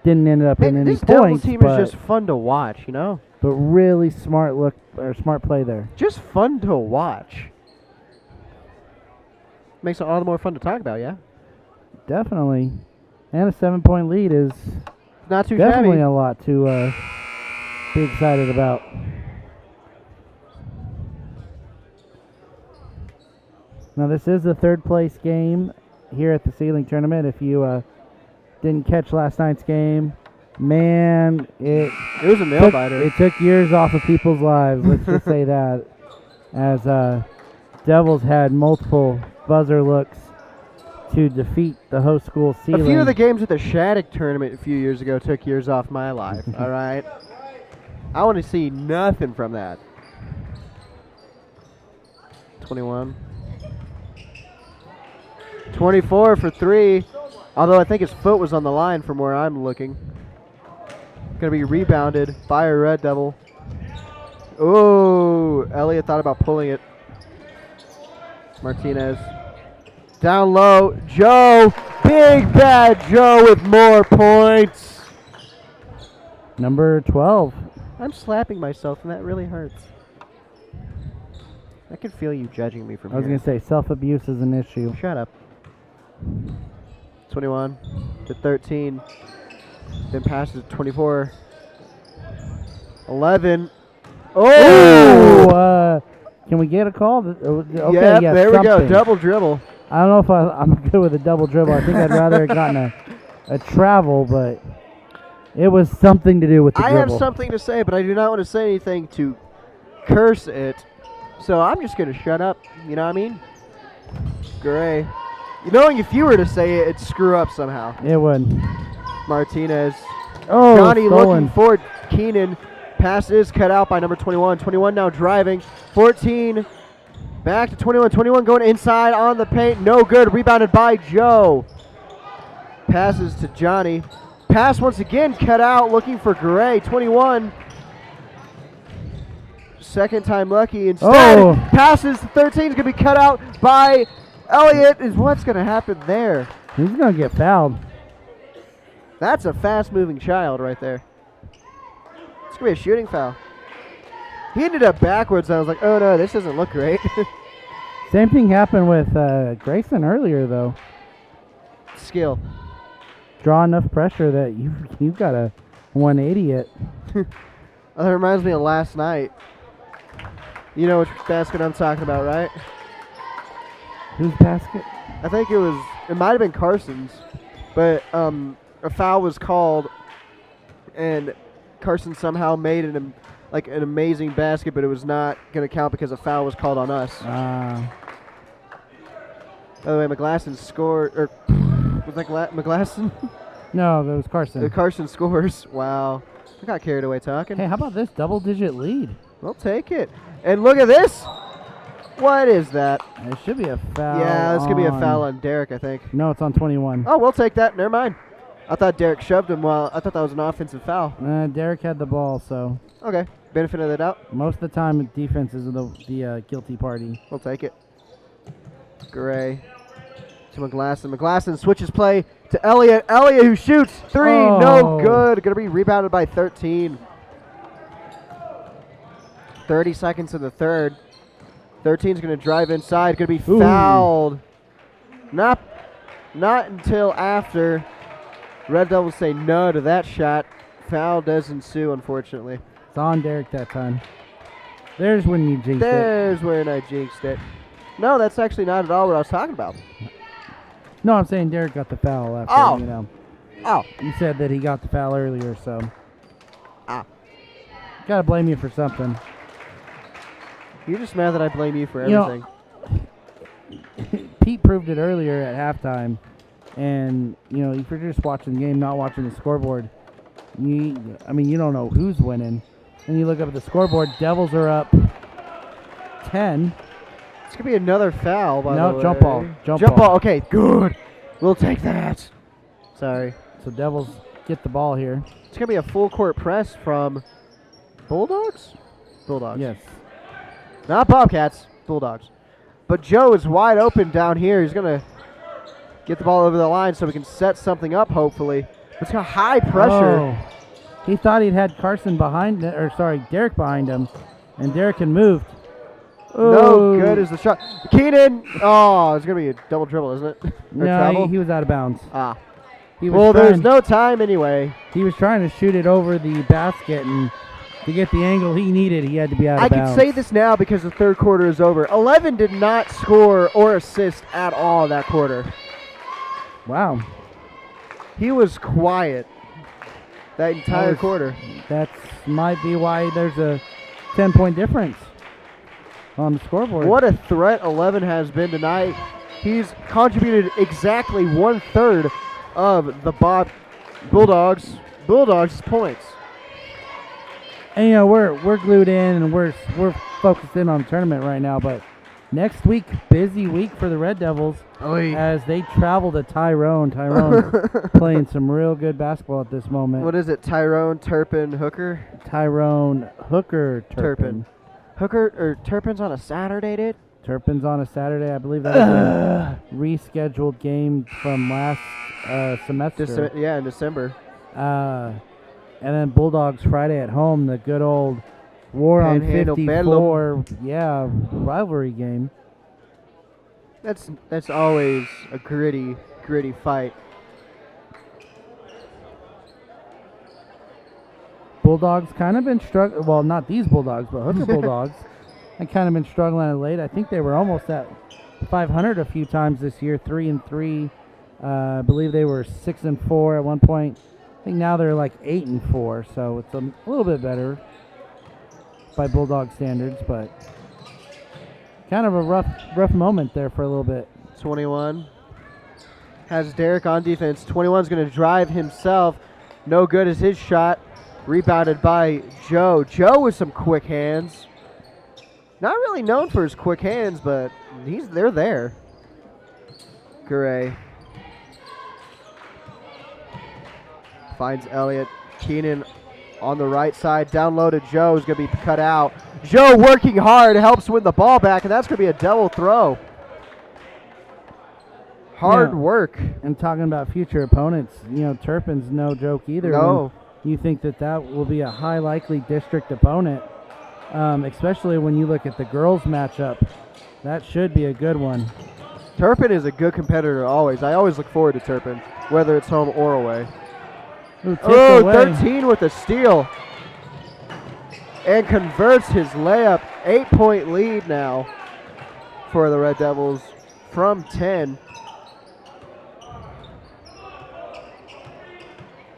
Didn't end up in any This Devils points, team but, is just fun to watch, you know? but really smart look or smart play there. Just fun to watch. Makes it all the more fun to talk about, yeah? Definitely. And a 7-point lead is Not too definitely shabby. a lot to be excited about. Now this is the third place game here at the Seiling tournament. If you didn't catch last night's game, man, It was a nail biter. it took years off of people's lives. Let's just say that, as Devils had multiple buzzer looks to defeat the host school Seiling. A few of the games at the Shattuck tournament a few years ago took years off my life, all right? I want to see nothing from that. 21. 24 for 3. Although I think his foot was on the line from where I'm looking. Going to be rebounded by a Red Devil. Ooh, Elliott thought about pulling it. Martinez. Down low, Joe. Big bad Joe with more points. Number 12. I'm slapping myself, and that really hurts. I can feel you judging me from I was here. going to say self-abuse is an issue. Shut up. 21 to 13. Then passes to 24. 11. Oh! Ooh, can we get a call? Okay, Yep, yeah, there we go. something. Double dribble. I don't know if I'm good with a double dribble. I think I'd rather have gotten a travel, but it was something to do with the I dribble. have something to say, but I do not want to say anything to curse it. So I'm just going to shut up. You know what I mean? Gray. You know, if you were to say it, it'd screw up somehow. It would. Martinez. Oh, Johnny stolen. looking for Keenan. Pass is cut out by number 21. 21 now driving. 14. Back to 21. 21 going inside on the paint. No good. Rebounded by Joe. Passes to Johnny. Pass once again cut out. Looking for Gray. 21. Second time lucky. Instead, Oh. passes to 13 is going to be cut out by Elliott. Is what's going to happen there. He's going to get fouled. That's a fast-moving child right there. It's going to be a shooting foul. He ended up backwards, and I was like, oh, no, this doesn't look great. Same thing happened with Grayson earlier, though. Skill. Draw enough pressure that you've got a 180 it. That reminds me of last night. You know which basket I'm talking about, right? Whose basket? I think it might have been Carson's, but a foul was called, and Carson somehow made an amazing basket, but it was not going to count because a foul was called on us. By the way, McGlasson scored, or was that McGlasson? No, that was Carson. Carson scores. Wow. I got carried away talking. Hey, how about this double-digit lead? We'll take it. And look at this. What is that? It should be a foul. Yeah, this could be a foul on Derek, I think. No, it's on 21. Oh, we'll take that. Never mind. I thought Derek shoved him. Well, I thought that was an offensive foul. Derek had the ball, so Okay. Benefit of the doubt. most of the time defense is the guilty party. We'll take it. Gray to McGlasson. McGlasson switches play to Elliott. Elliott who shoots three. Oh. No good. Going to be rebounded by 13. 30 seconds in the third. 13's going to drive inside. Going to be fouled. Not until after Red Devils say no to that shot. Foul does ensue, unfortunately. It's on Derek that time. There's when you jinxed it. There's when I jinxed it. No, that's actually not at all what I was talking about. No, I'm saying Derek got the foul after, Oh. you know. Oh. You said that he got the foul earlier, so. Ah. Gotta blame you for something. You're just mad that I blame you for You know, everything. Pete proved it earlier at halftime. And, you know, if you're just watching the game, not watching the scoreboard, you don't know who's winning. And you look up at the scoreboard, Devils are up 10. It's going to be another foul, by the way. No, jump ball. Jump Jump ball. ball. Okay, good. We'll take that. Sorry. So Devils get the ball here. It's going to be a full court press from Bulldogs? Bulldogs. Yes. Not Bobcats. Bulldogs. But Joe is wide open down here. He's going to get the ball over the line so we can set something up, hopefully. It's got high pressure. Oh. He thought he'd had Derek behind him, and Derek had moved. No good is the shot. Keenan. Oh, it's going to be a double dribble, isn't it? Or No, travel? he was out of bounds. Ah. He was Well, trying, there's no time anyway. He was trying to shoot it over the basket, and to get the angle he needed, he had to be out I of bounds. can say this now because the third quarter is over. 11 did not score or assist at all that quarter. Wow. He was quiet that entire quarter. That might be why there's a 10-point difference on the scoreboard. What a threat 11 has been tonight. He's contributed exactly 1/3 of the Bulldogs' points. And, you know, we're glued in and we're focused in on the tournament right now, but Next week, busy week for the Red Devils Oy. as they travel to Tyrone. Tyrone playing some real good basketball at this moment. What is it? Tyrone, Turpin, Hooker? Tyrone, Hooker, Turpin. Hooker or Turpin's on a Saturday, dude? Turpin's on a Saturday. I believe that was a rescheduled game from last semester. Yeah, in December. And then Bulldogs Friday at home, the good old War on Panhandle 54, rivalry game. That's always a gritty fight. Bulldogs kind of been struggling. Well, not these Bulldogs, but Hooker Bulldogs. And kind of been struggling at late. I think they were almost at 500 a few times this year, 3-3. I believe they were 6-4 at one point. I think now they're like 8-4, so it's a little bit better by Bulldog standards, but kind of a rough moment there for a little bit. 21 has Derek on defense. 21's going to drive himself. No good is his shot. Rebounded by Joe. Joe with some quick hands. Not really known for his quick hands, but they're there. Gray finds Elliott. Keenan on the right side. Down low to Joe is going to be cut out. Joe working hard, helps win the ball back, and that's going to be a double throw. Hard work. And talking about future opponents, Turpin's no joke either. No. You think that will be a high likely district opponent, especially when you look at the girls matchup. That should be a good one. Turpin is a good competitor always. I always look forward to Turpin, whether it's home or away. Ooh, 13 with a steal. And converts his layup. 8-point lead now for the Red Devils from 10.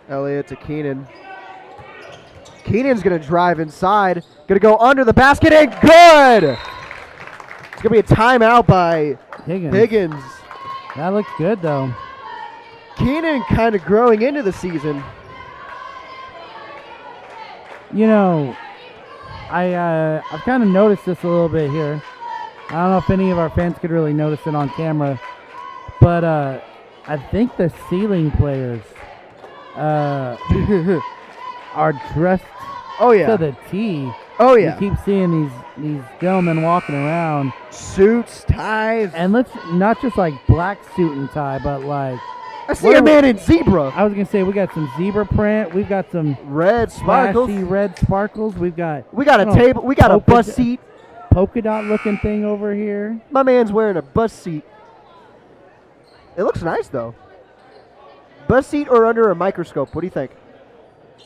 Elliott to Keenan. Keenan's going to drive inside. Going to go under the basket and good! It's going to be a timeout by Higgins. That looks good, though. Keenan kind of growing into the season. I've kind of noticed this a little bit here. I don't know if any of our fans could really notice it on camera, but I think the Seiling players are dressed to the T. Oh, yeah. You keep seeing these gentlemen walking around. Suits, ties. And let's not just like black suit and tie, but like... I see a man in zebra. I was going to say, we got some zebra print. We've got some red sparkles. Flashy red sparkles. We got a table. We got a bus seat. Polka dot looking thing over here. My man's wearing a bus seat. It looks nice, though. Bus seat or under a microscope? What do you think?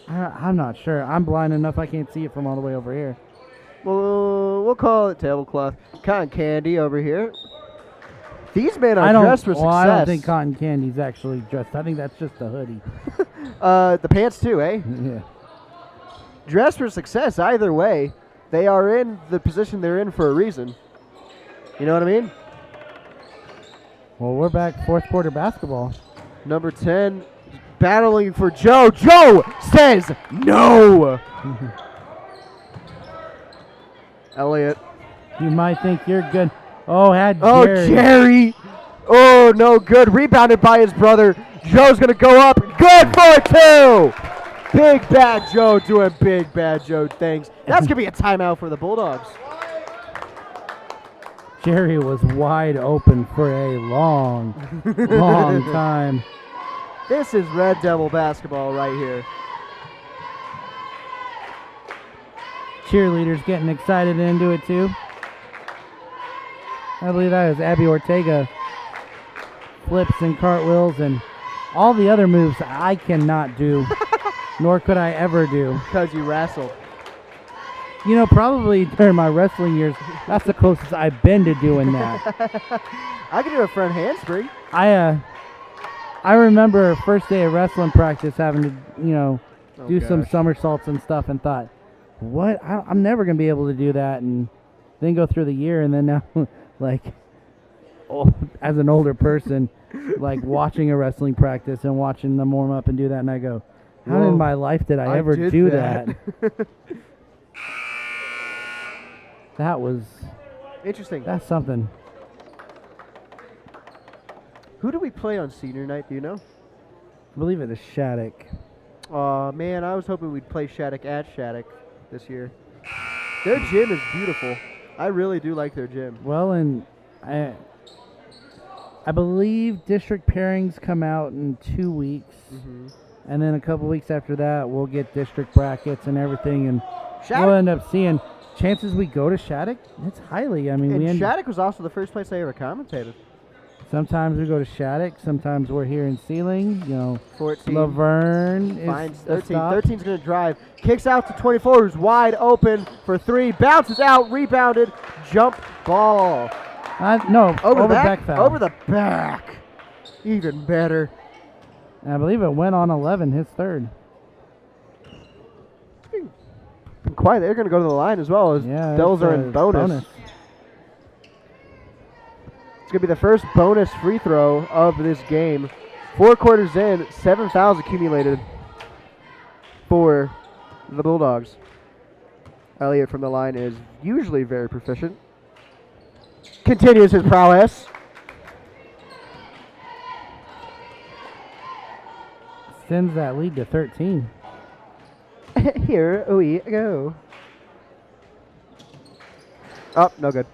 I'm not sure. I'm blind enough I can't see it from all the way over here. Well, we'll call it tablecloth. Cotton candy over here. These men are dressed for success. I don't think cotton candy's actually dressed. I think that's just a hoodie. The pants too, eh? Yeah. Dressed for success either way. They are in the position they're in for a reason. You know what I mean? Well, we're back fourth quarter basketball. Number 10 battling for Joe. Joe says no. Elliott. You might think you're good. Oh, Jerry. Oh, no good. Rebounded by his brother. Joe's going to go up. Good for two. Big Bad Joe doing Big Bad Joe things. That's going to be a timeout for the Bulldogs. Jerry was wide open for a long time. This is Red Devil basketball right here. Cheerleaders getting excited into it too. I believe that is Abby Ortega. Flips and cartwheels and all the other moves I cannot do, nor could I ever do. Because you wrestled. Probably during my wrestling years, that's the closest I've been to doing that. I could do a front handspring. I remember first day of wrestling practice having to, do some somersaults and stuff and thought, what? I'm never going to be able to do that. And then go through the year and then now, as an older person, like watching a wrestling practice and watching them warm up and do that. And I go, how in my life did I ever do that? That was Interesting. That's something. Who do we play on senior night? Do you know? I believe it is Shattuck. Aw, man, I was hoping we'd play Shattuck at Shattuck this year. Their gym is beautiful. I really do like their gym. Well, and I believe district pairings come out in 2 weeks. Mm-hmm. And then a couple weeks after that, we'll get district brackets and everything. And Shattuck, we'll end up seeing chances we go to Shattuck. It's highly. I mean, and Shattuck was also the first place I ever commentated. Sometimes we go to Shattuck. Sometimes we're here in Seiling. 14. Laverne Finds is 13. a stop. 13's going to drive. Kicks out to 24, who's wide open for 3. Bounces out, rebounded, jump ball. No, over the back foul. Over the back. Even better. And I believe it went on 11, his third. Been quiet. They're going to go to the line as well as Devils are in bonus. It's going to be the first bonus free throw of this game. 4 quarters in, 7 fouls accumulated for the Bulldogs. Elliott from the line is usually very proficient. Continues his prowess. Extends that lead to 13. Here we go. Oh, no good.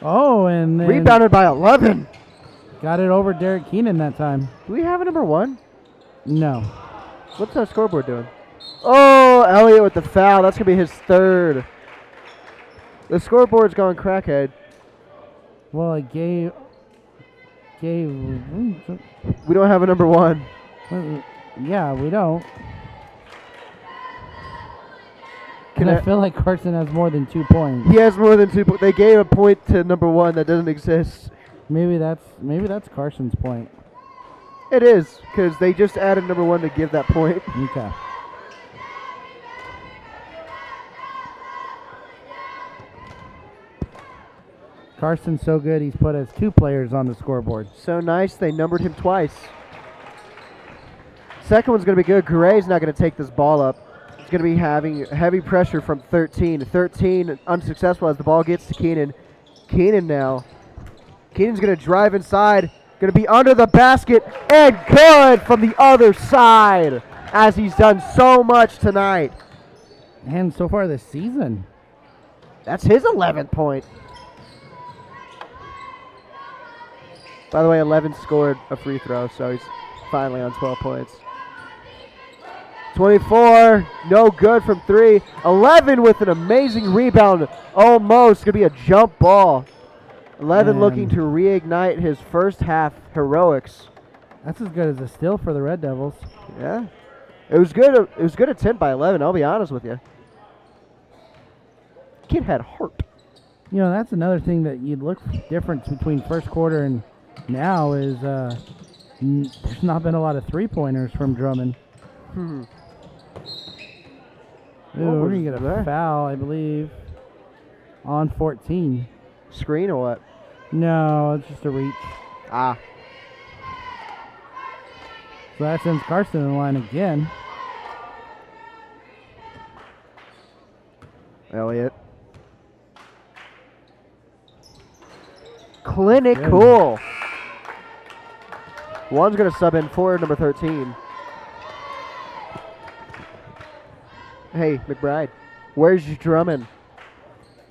Oh, and then Rebounded by 11. got it over Derek Keenan that time. Do we have a number 1? No. What's our scoreboard doing? Oh, Elliott with the foul. That's going to be his third. The scoreboard's going crackhead. Well, it gave. We don't have a number 1. Yeah, we don't. And I feel like Carson has more than 2 points. He has more than 2 points. They gave a point to number 1 that doesn't exist. Maybe that's Carson's point. It is, because they just added number 1 to give that point. Okay. Carson's so good, he's put us 2 players on the scoreboard. So nice, they numbered him twice. Second one's going to be good. Gray's not going to take this ball up. He's going to be having heavy pressure from 13. 13 unsuccessful as the ball gets to Keenan. Keenan now. Keenan's going to drive inside. Going to be under the basket and good from the other side as he's done so much tonight. And so far this season. That's his 11th point. By the way, 11 scored a free throw, so he's finally on 12 points. 24, no good from 3. 11 with an amazing rebound, almost going to be a jump ball. 11 looking to reignite his first half heroics. That's as good as a steal for the Red Devils. Yeah, it was good. It was good attempt by 11. I'll be honest with you. Kid had heart. That's another thing that you'd look difference between first quarter and now is there's not been a lot of 3-pointers from Drummond. Ooh, we're going to get a foul, I believe, on 14. Screen or what? No, it's just a reach. Ah. So that sends Carson in the line again. Elliott. Clinical. One's going to sub in for number 13. Hey, McBride, where's your Drummond?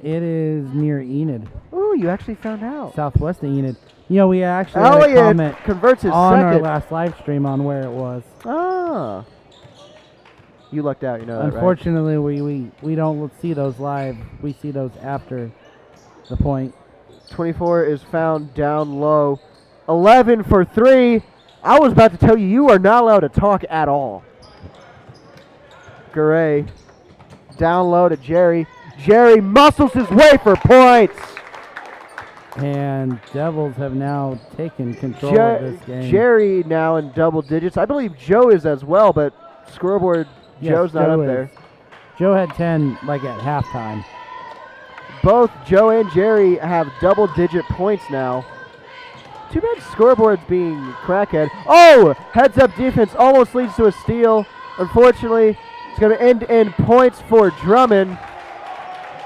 It is near Enid. Ooh, you actually found out. Southwest of Enid. We actually had a comment converts his on second. our last live stream on where it was. Ah. You lucked out, you know that, right? Unfortunately, we don't see those live. We see those after the point. 24 is found down low. 11 for 3. I was about to tell you, you are not allowed to talk at all. Garay down low to Jerry. Jerry muscles his way for points. And Devils have now taken control of this game. Jerry now in double digits. I believe Joe is as well, but scoreboard, Joe's not up there. Joe had 10 at halftime. Both Joe and Jerry have double-digit points now. Too bad scoreboard's being crackhead. Oh! Heads-up defense almost leads to a steal. Unfortunately, it's going to end in points for Drummond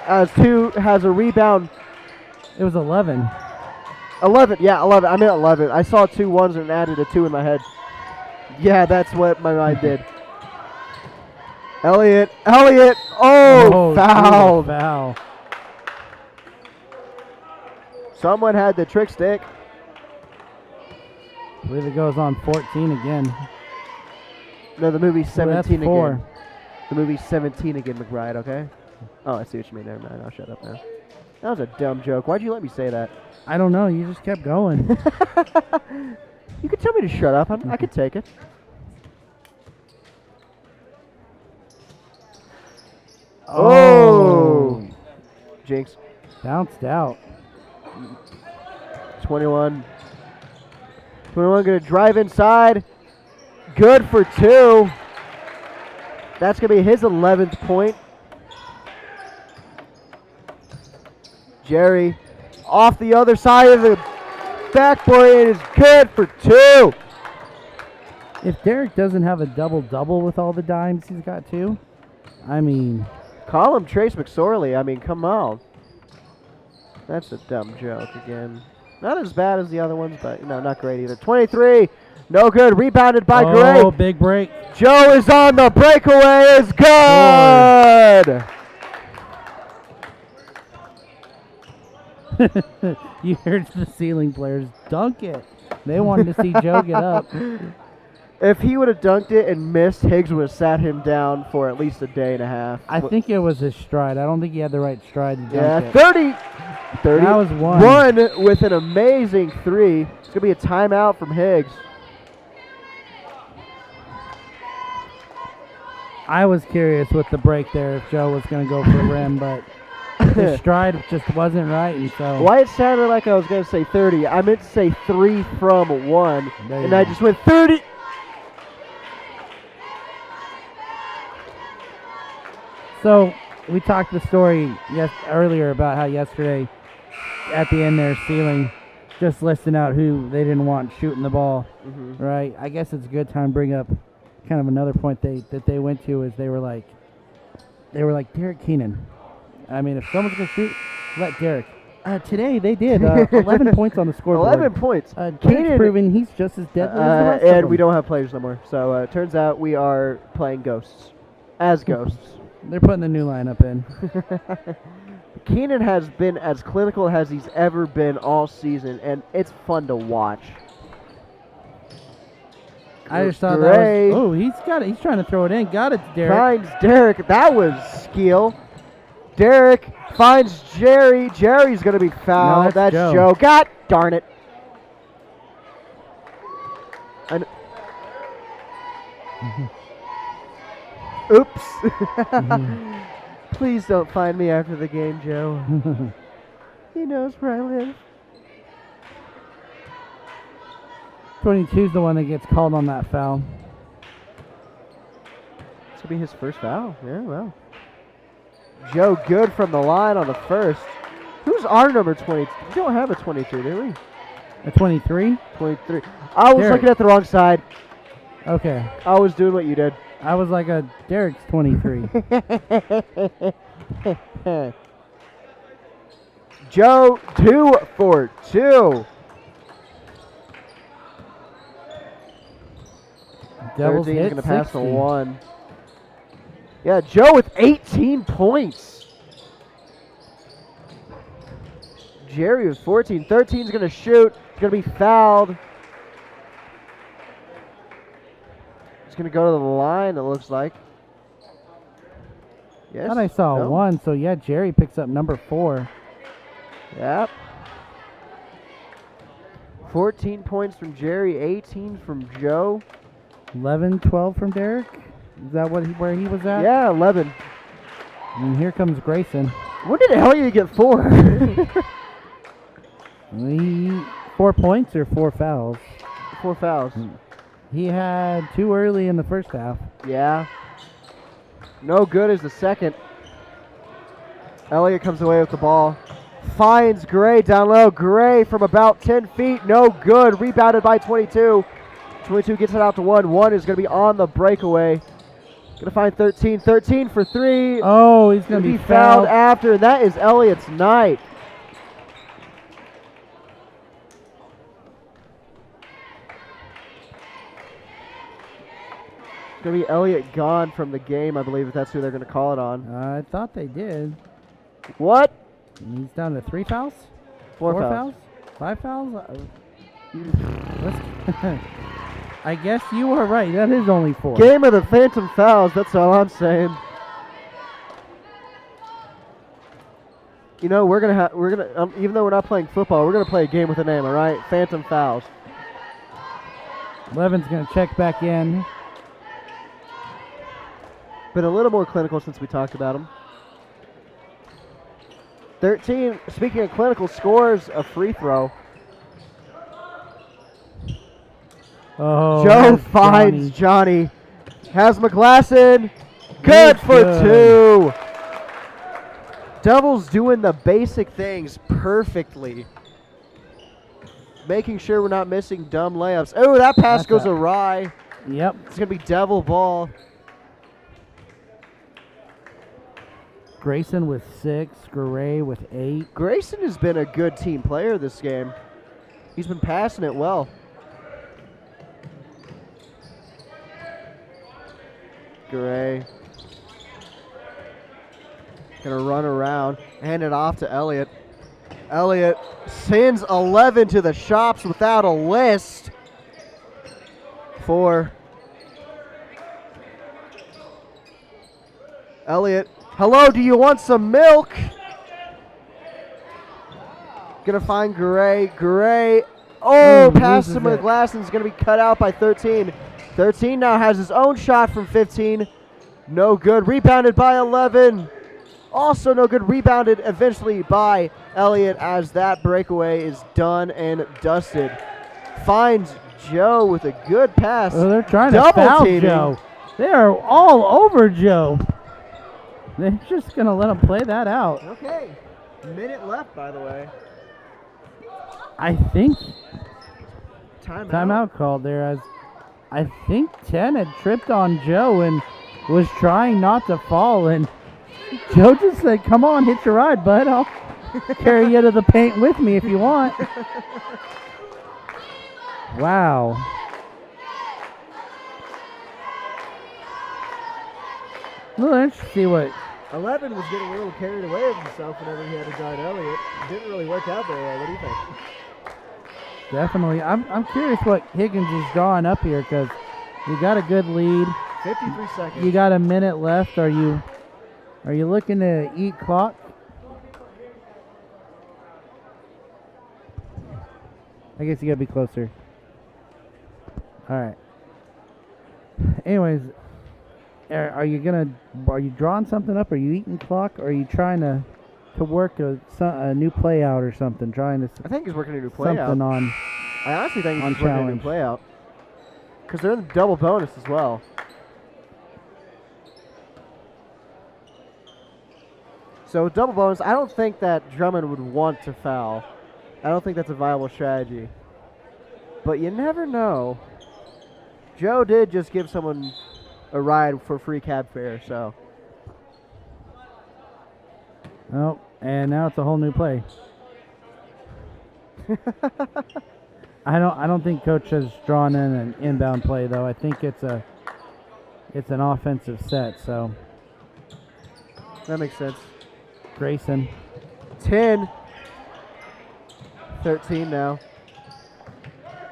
as 2 has a rebound It was 11. 11. Yeah, 11. I meant 11. I saw 2 ones and added a 2 in my head. Yeah, that's what my mind did. Elliott. Oh, foul. Foul. Someone had the trick stick. I believe it goes on 14 again. No, the movie's 17 that's 4. again. The movie's 17 again, McBride, okay? Oh, I see what you mean. Never mind. I'll shut up now. That was a dumb joke. Why'd you let me say that? I don't know. You just kept going. You could tell me to shut up. I could take it. Oh! Jinx. Bounced out. 21. 21 going to drive inside. Good for 2. That's going to be his 11th point. Jerry off the other side of the backboard. It is good for 2. If Derek doesn't have a double-double with all the dimes he's got too, I mean... Call him Trace McSorley. I mean, come on. That's a dumb joke again. Not as bad as the other ones, but no, not great either. 23. No good. Rebounded by Gray. Oh, big break. Joe is on the breakaway. Is good. You heard the Seiling players dunk it. They wanted to see Joe get up. If he would have dunked it and missed, Higgs would have sat him down for at least a day and a half. I think it was his stride. I don't think he had the right stride to dunk it. 30. That was 1. 1 with an amazing 3. It's going to be a timeout from Higgs. I was curious with the break there if Joe was going to go for the rim, but his stride just wasn't right. And so why it sounded like I was going to say 30. I meant to say 3 from 1, and I just went 30. So we talked the story earlier about how yesterday at the end there, Seiling just listing out who they didn't want shooting the ball, right? I guess it's a good time to bring up kind of another point that they went to is they were like Derek Keenan. I mean, if someone's going to shoot, let Derek. Today they did 11 points on the scoreboard. 11 points. Keenan proving he's just as deadly as the rest of and them. we don't have players no more. So it turns out we are playing ghosts. As ghosts. They're putting the new lineup in. Keenan has been as clinical as he's ever been all season, and it's fun to watch. I just thought that was... Oh, he's got it. He's trying to throw it in. Got it, Derek. Finds Derek. That was skill. Derek finds Jerry. Jerry's going to be fouled. No, that's Joe. God darn it. Oops. Please don't find me after the game, Joe. He knows where I live. 22's the one that gets called on that foul. This will be his first foul. Yeah, well. Joe good from the line on the first. Who's our number 20? We don't have a 23, do we? A 23? 23. I was looking at the wrong side. Okay. I was doing what you did. I was like Derek's 23. Joe, 2 for 2. Devils 13's hit going to pass 60. the 1. Yeah, Joe with 18 points. Jerry was 14. 13's going to shoot. He's going to be fouled. He's going to go to the line, it looks like. Yes. I thought I saw No? 1, so yeah, Jerry picks up number 4. Yep. 14 points from Jerry, 18 from Joe. 11, 12 from Derek? Is that where he was at? Yeah, 11. And here comes Grayson. When did the hell you get 4? 4 points or 4 fouls? 4 fouls. He had 2 early in the first half. Yeah. No good is the second. Elliott comes away with the ball. Finds Gray down low. Gray from about 10 feet. No good. Rebounded by 22. 22 gets it out to 1. 1 is going to be on the breakaway. Going to find 13. 13 for 3. Oh, he's going to be fouled after. And that is Elliott's night. going to be Elliott gone from the game, I believe, if that's who they're going to call it on. I thought they did. What? He's down to 3 fouls? Four 4 fouls. 5 fouls? I guess you are right. That is only 4. Game of the Phantom Fouls, that's all I'm saying. You know, we're gonna even though we're not playing football, we're gonna play a game with a name, all right? Phantom Fouls. Levin's going to check back in. Been a little more clinical since we talked about him. 13, speaking of clinical, scores a free throw. Oh, Joe finds Johnny. Has McGlasson. Good for 2. Devils doing the basic things perfectly. Making sure we're not missing dumb layups. Oh, that pass goes awry. Yep. It's going to be Devil ball. Grayson with 6. Garay with 8. Grayson has been a good team player this game. He's been passing it well. Garay. Gonna run around, hand it off to Elliott. Elliott sends 11 to the shops without a list for Elliott. Hello, do you want some milk? Gonna find Garay. Garay. Oh, pass to McGlasson's gonna be cut out by 13. 13 now has his own shot from 15. No good. Rebounded by 11. Also no good. Rebounded eventually by Elliott as that breakaway is done and dusted. Finds Joe with a good pass. Oh, they're trying to foul Joe. They are all over Joe. They're just going to let him play that out. Okay. Minute left, by the way. I think timeout called there, as I think 10 had tripped on Joe and was trying not to fall, and Joe just said, "Come on, hitch your ride, bud. I'll carry you to the paint with me if you want." Wow. Well, interesting to see what 11 was getting a little carried away with himself whenever he had to guard Elliott. Didn't really work out very well. What do you think? Definitely. I'm curious what Higgins is drawing up here, because you got a good lead. 53 seconds. You got a minute left. Are you looking to eat clock? I guess you gotta be closer. All right. Anyways, are you drawing something up? Are you eating clock? Or are you trying to work a new play out or something? I think he's working a new play out. Something on. I honestly think on he's working a new play out because they're in the double bonus as well. So with double bonus, I don't think that Drummond would want to foul. I don't think that's a viable strategy. But you never know. Joe did just give someone a ride for free cab fare, so. Oh, and now it's a whole new play. I don't think coach has drawn in an inbound play though. I think it's an offensive set, so. That makes sense. Grayson. 10. 13 now.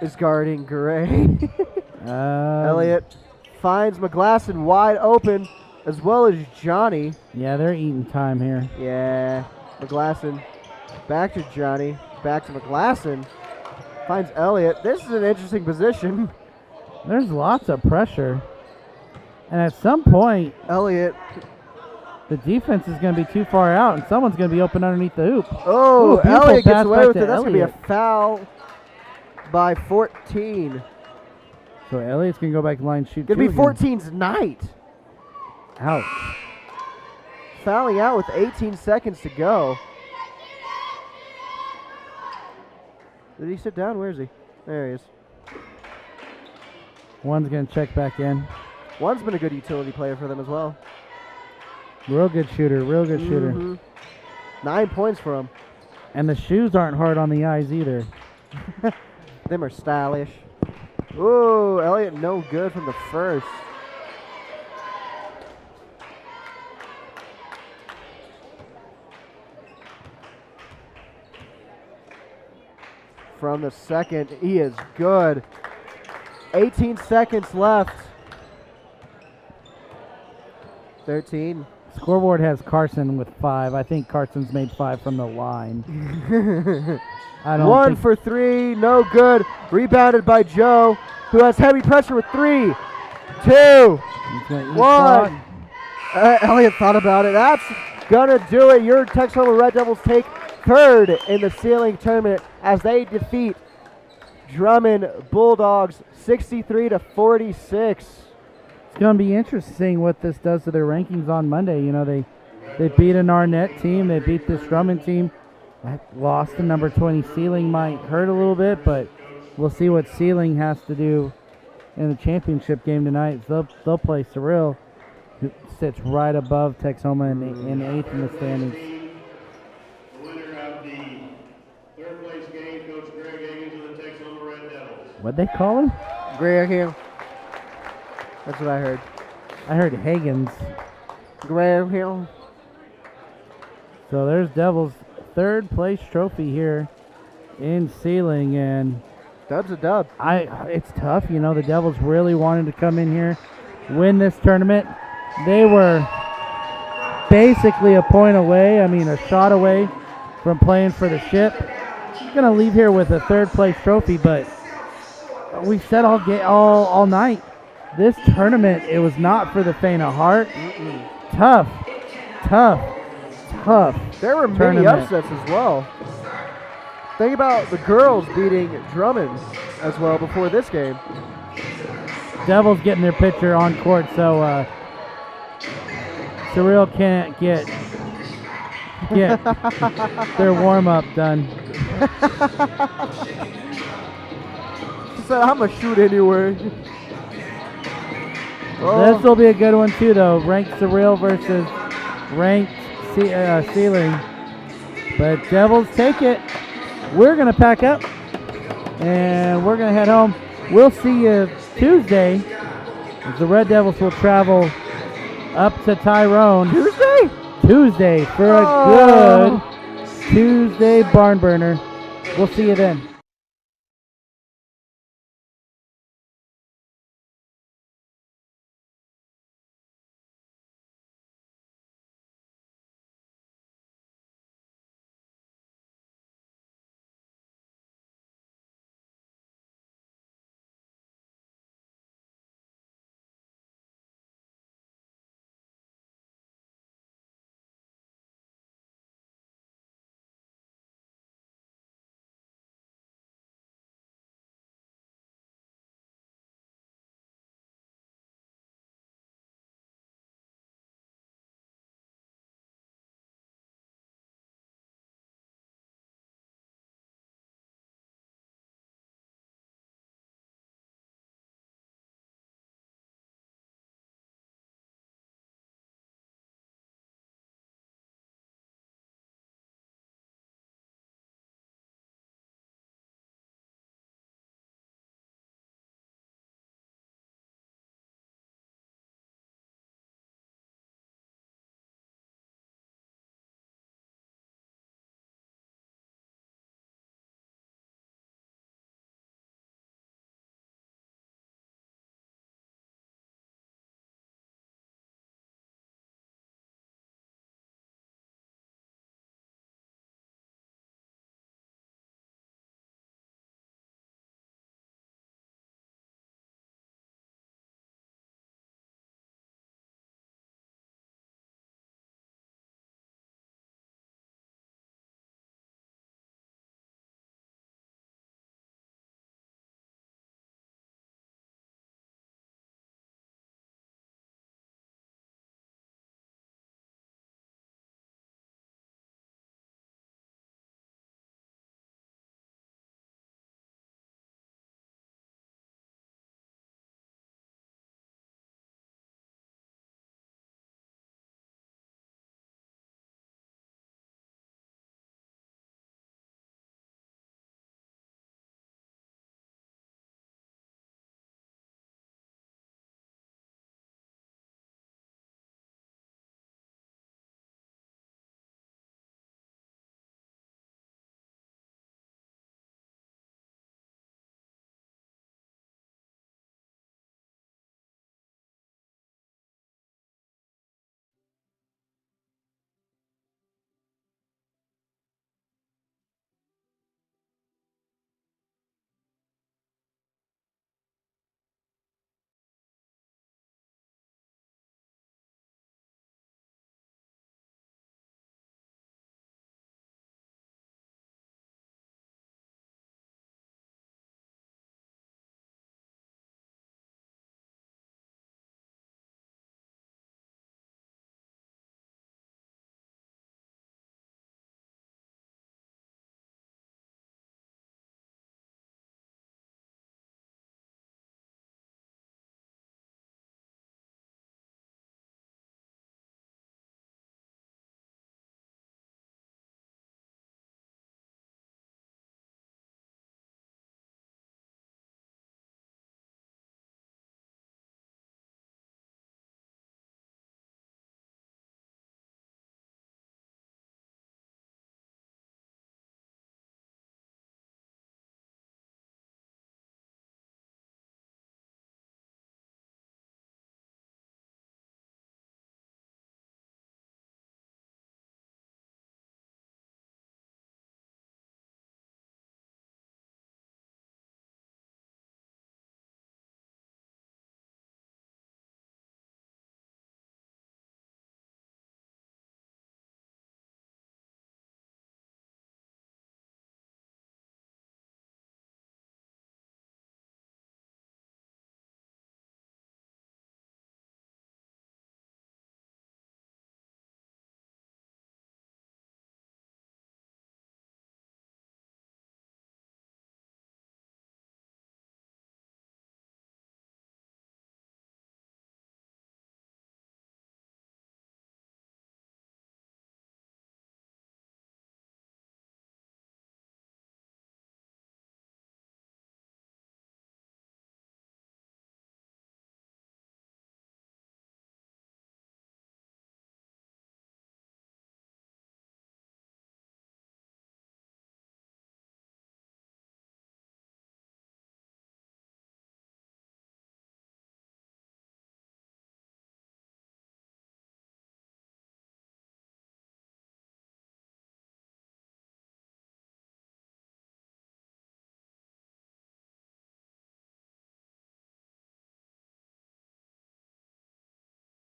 Is guarding Garay. Elliott finds McGlasson wide open, as well as Johnny. Yeah, they're eating time here. Yeah. McGlasson back to Johnny. Back to McGlasson. Finds Elliott. This is an interesting position. There's lots of pressure. And at some point, Elliott. The defense is going to be too far out, and someone's going to be open underneath the hoop. Oh, Elliott gets away with it. That's going to be a foul by 14. So Elliott's going to go back to line shoot. Going to be 14's night. Ouch. Fouling out with 18 seconds to go. Did he sit down? Where is he? There he is. One's going to check back in. One's been a good utility player for them as well. Real good shooter, real good shooter. 9 points for him. And the shoes aren't hard on the eyes either. Them are stylish. Ooh, Elliott no good from the first. from the second. He is good. 18 seconds left. 13. Scoreboard has Carson with 5. I think Carson's made 5 from the line. I don't 1 think for 3, no good. Rebounded by Joe, who has heavy pressure with 3, 2, he's gonna eat 1. that. Elliott thought about it. That's gonna do it. Your Texoma Red Devils take third in the Seiling tournament as they defeat Drummond Bulldogs 63-46. It's going to be interesting what this does to their rankings on Monday. You know, they beat an Arnett team. They beat this Drummond team. That loss to number 20 Seiling might hurt a little bit, but we'll see what Seiling has to do in the championship game tonight. They'll play Surreal, who sits right above Texoma in 8th in the standings. The winner of the third place game, Coach Greg Higgins of the Texoma Red Devils. What'd they call him? Greg Hill. That's what I heard. I heard Higgins. Greg Hill. So there's Devils' third place trophy here in Seiling, and Dub's a dub. it's tough. You know, the Devils really wanted to come in here, win this tournament. They were basically a point away, a shot away from playing for the ship. Going to leave here with a third place trophy, but we said all night, this tournament, it was not for the faint of heart. Tough. There were many tournament. upsets as well. Think about the girls beating Drummond as well before this game. Devils getting their pitcher on court, so Surreal can't get their warm-up done. She said, I'm going to shoot anyway. This will be a good one, too, though. Ranked Surreal versus ranked Seiling. But Devils take it. We're going to pack up, and we're going to head home. We'll see you Tuesday as the Red Devils will travel up to Tyrone. Tuesday for a good Tuesday barn burner. We'll see you then.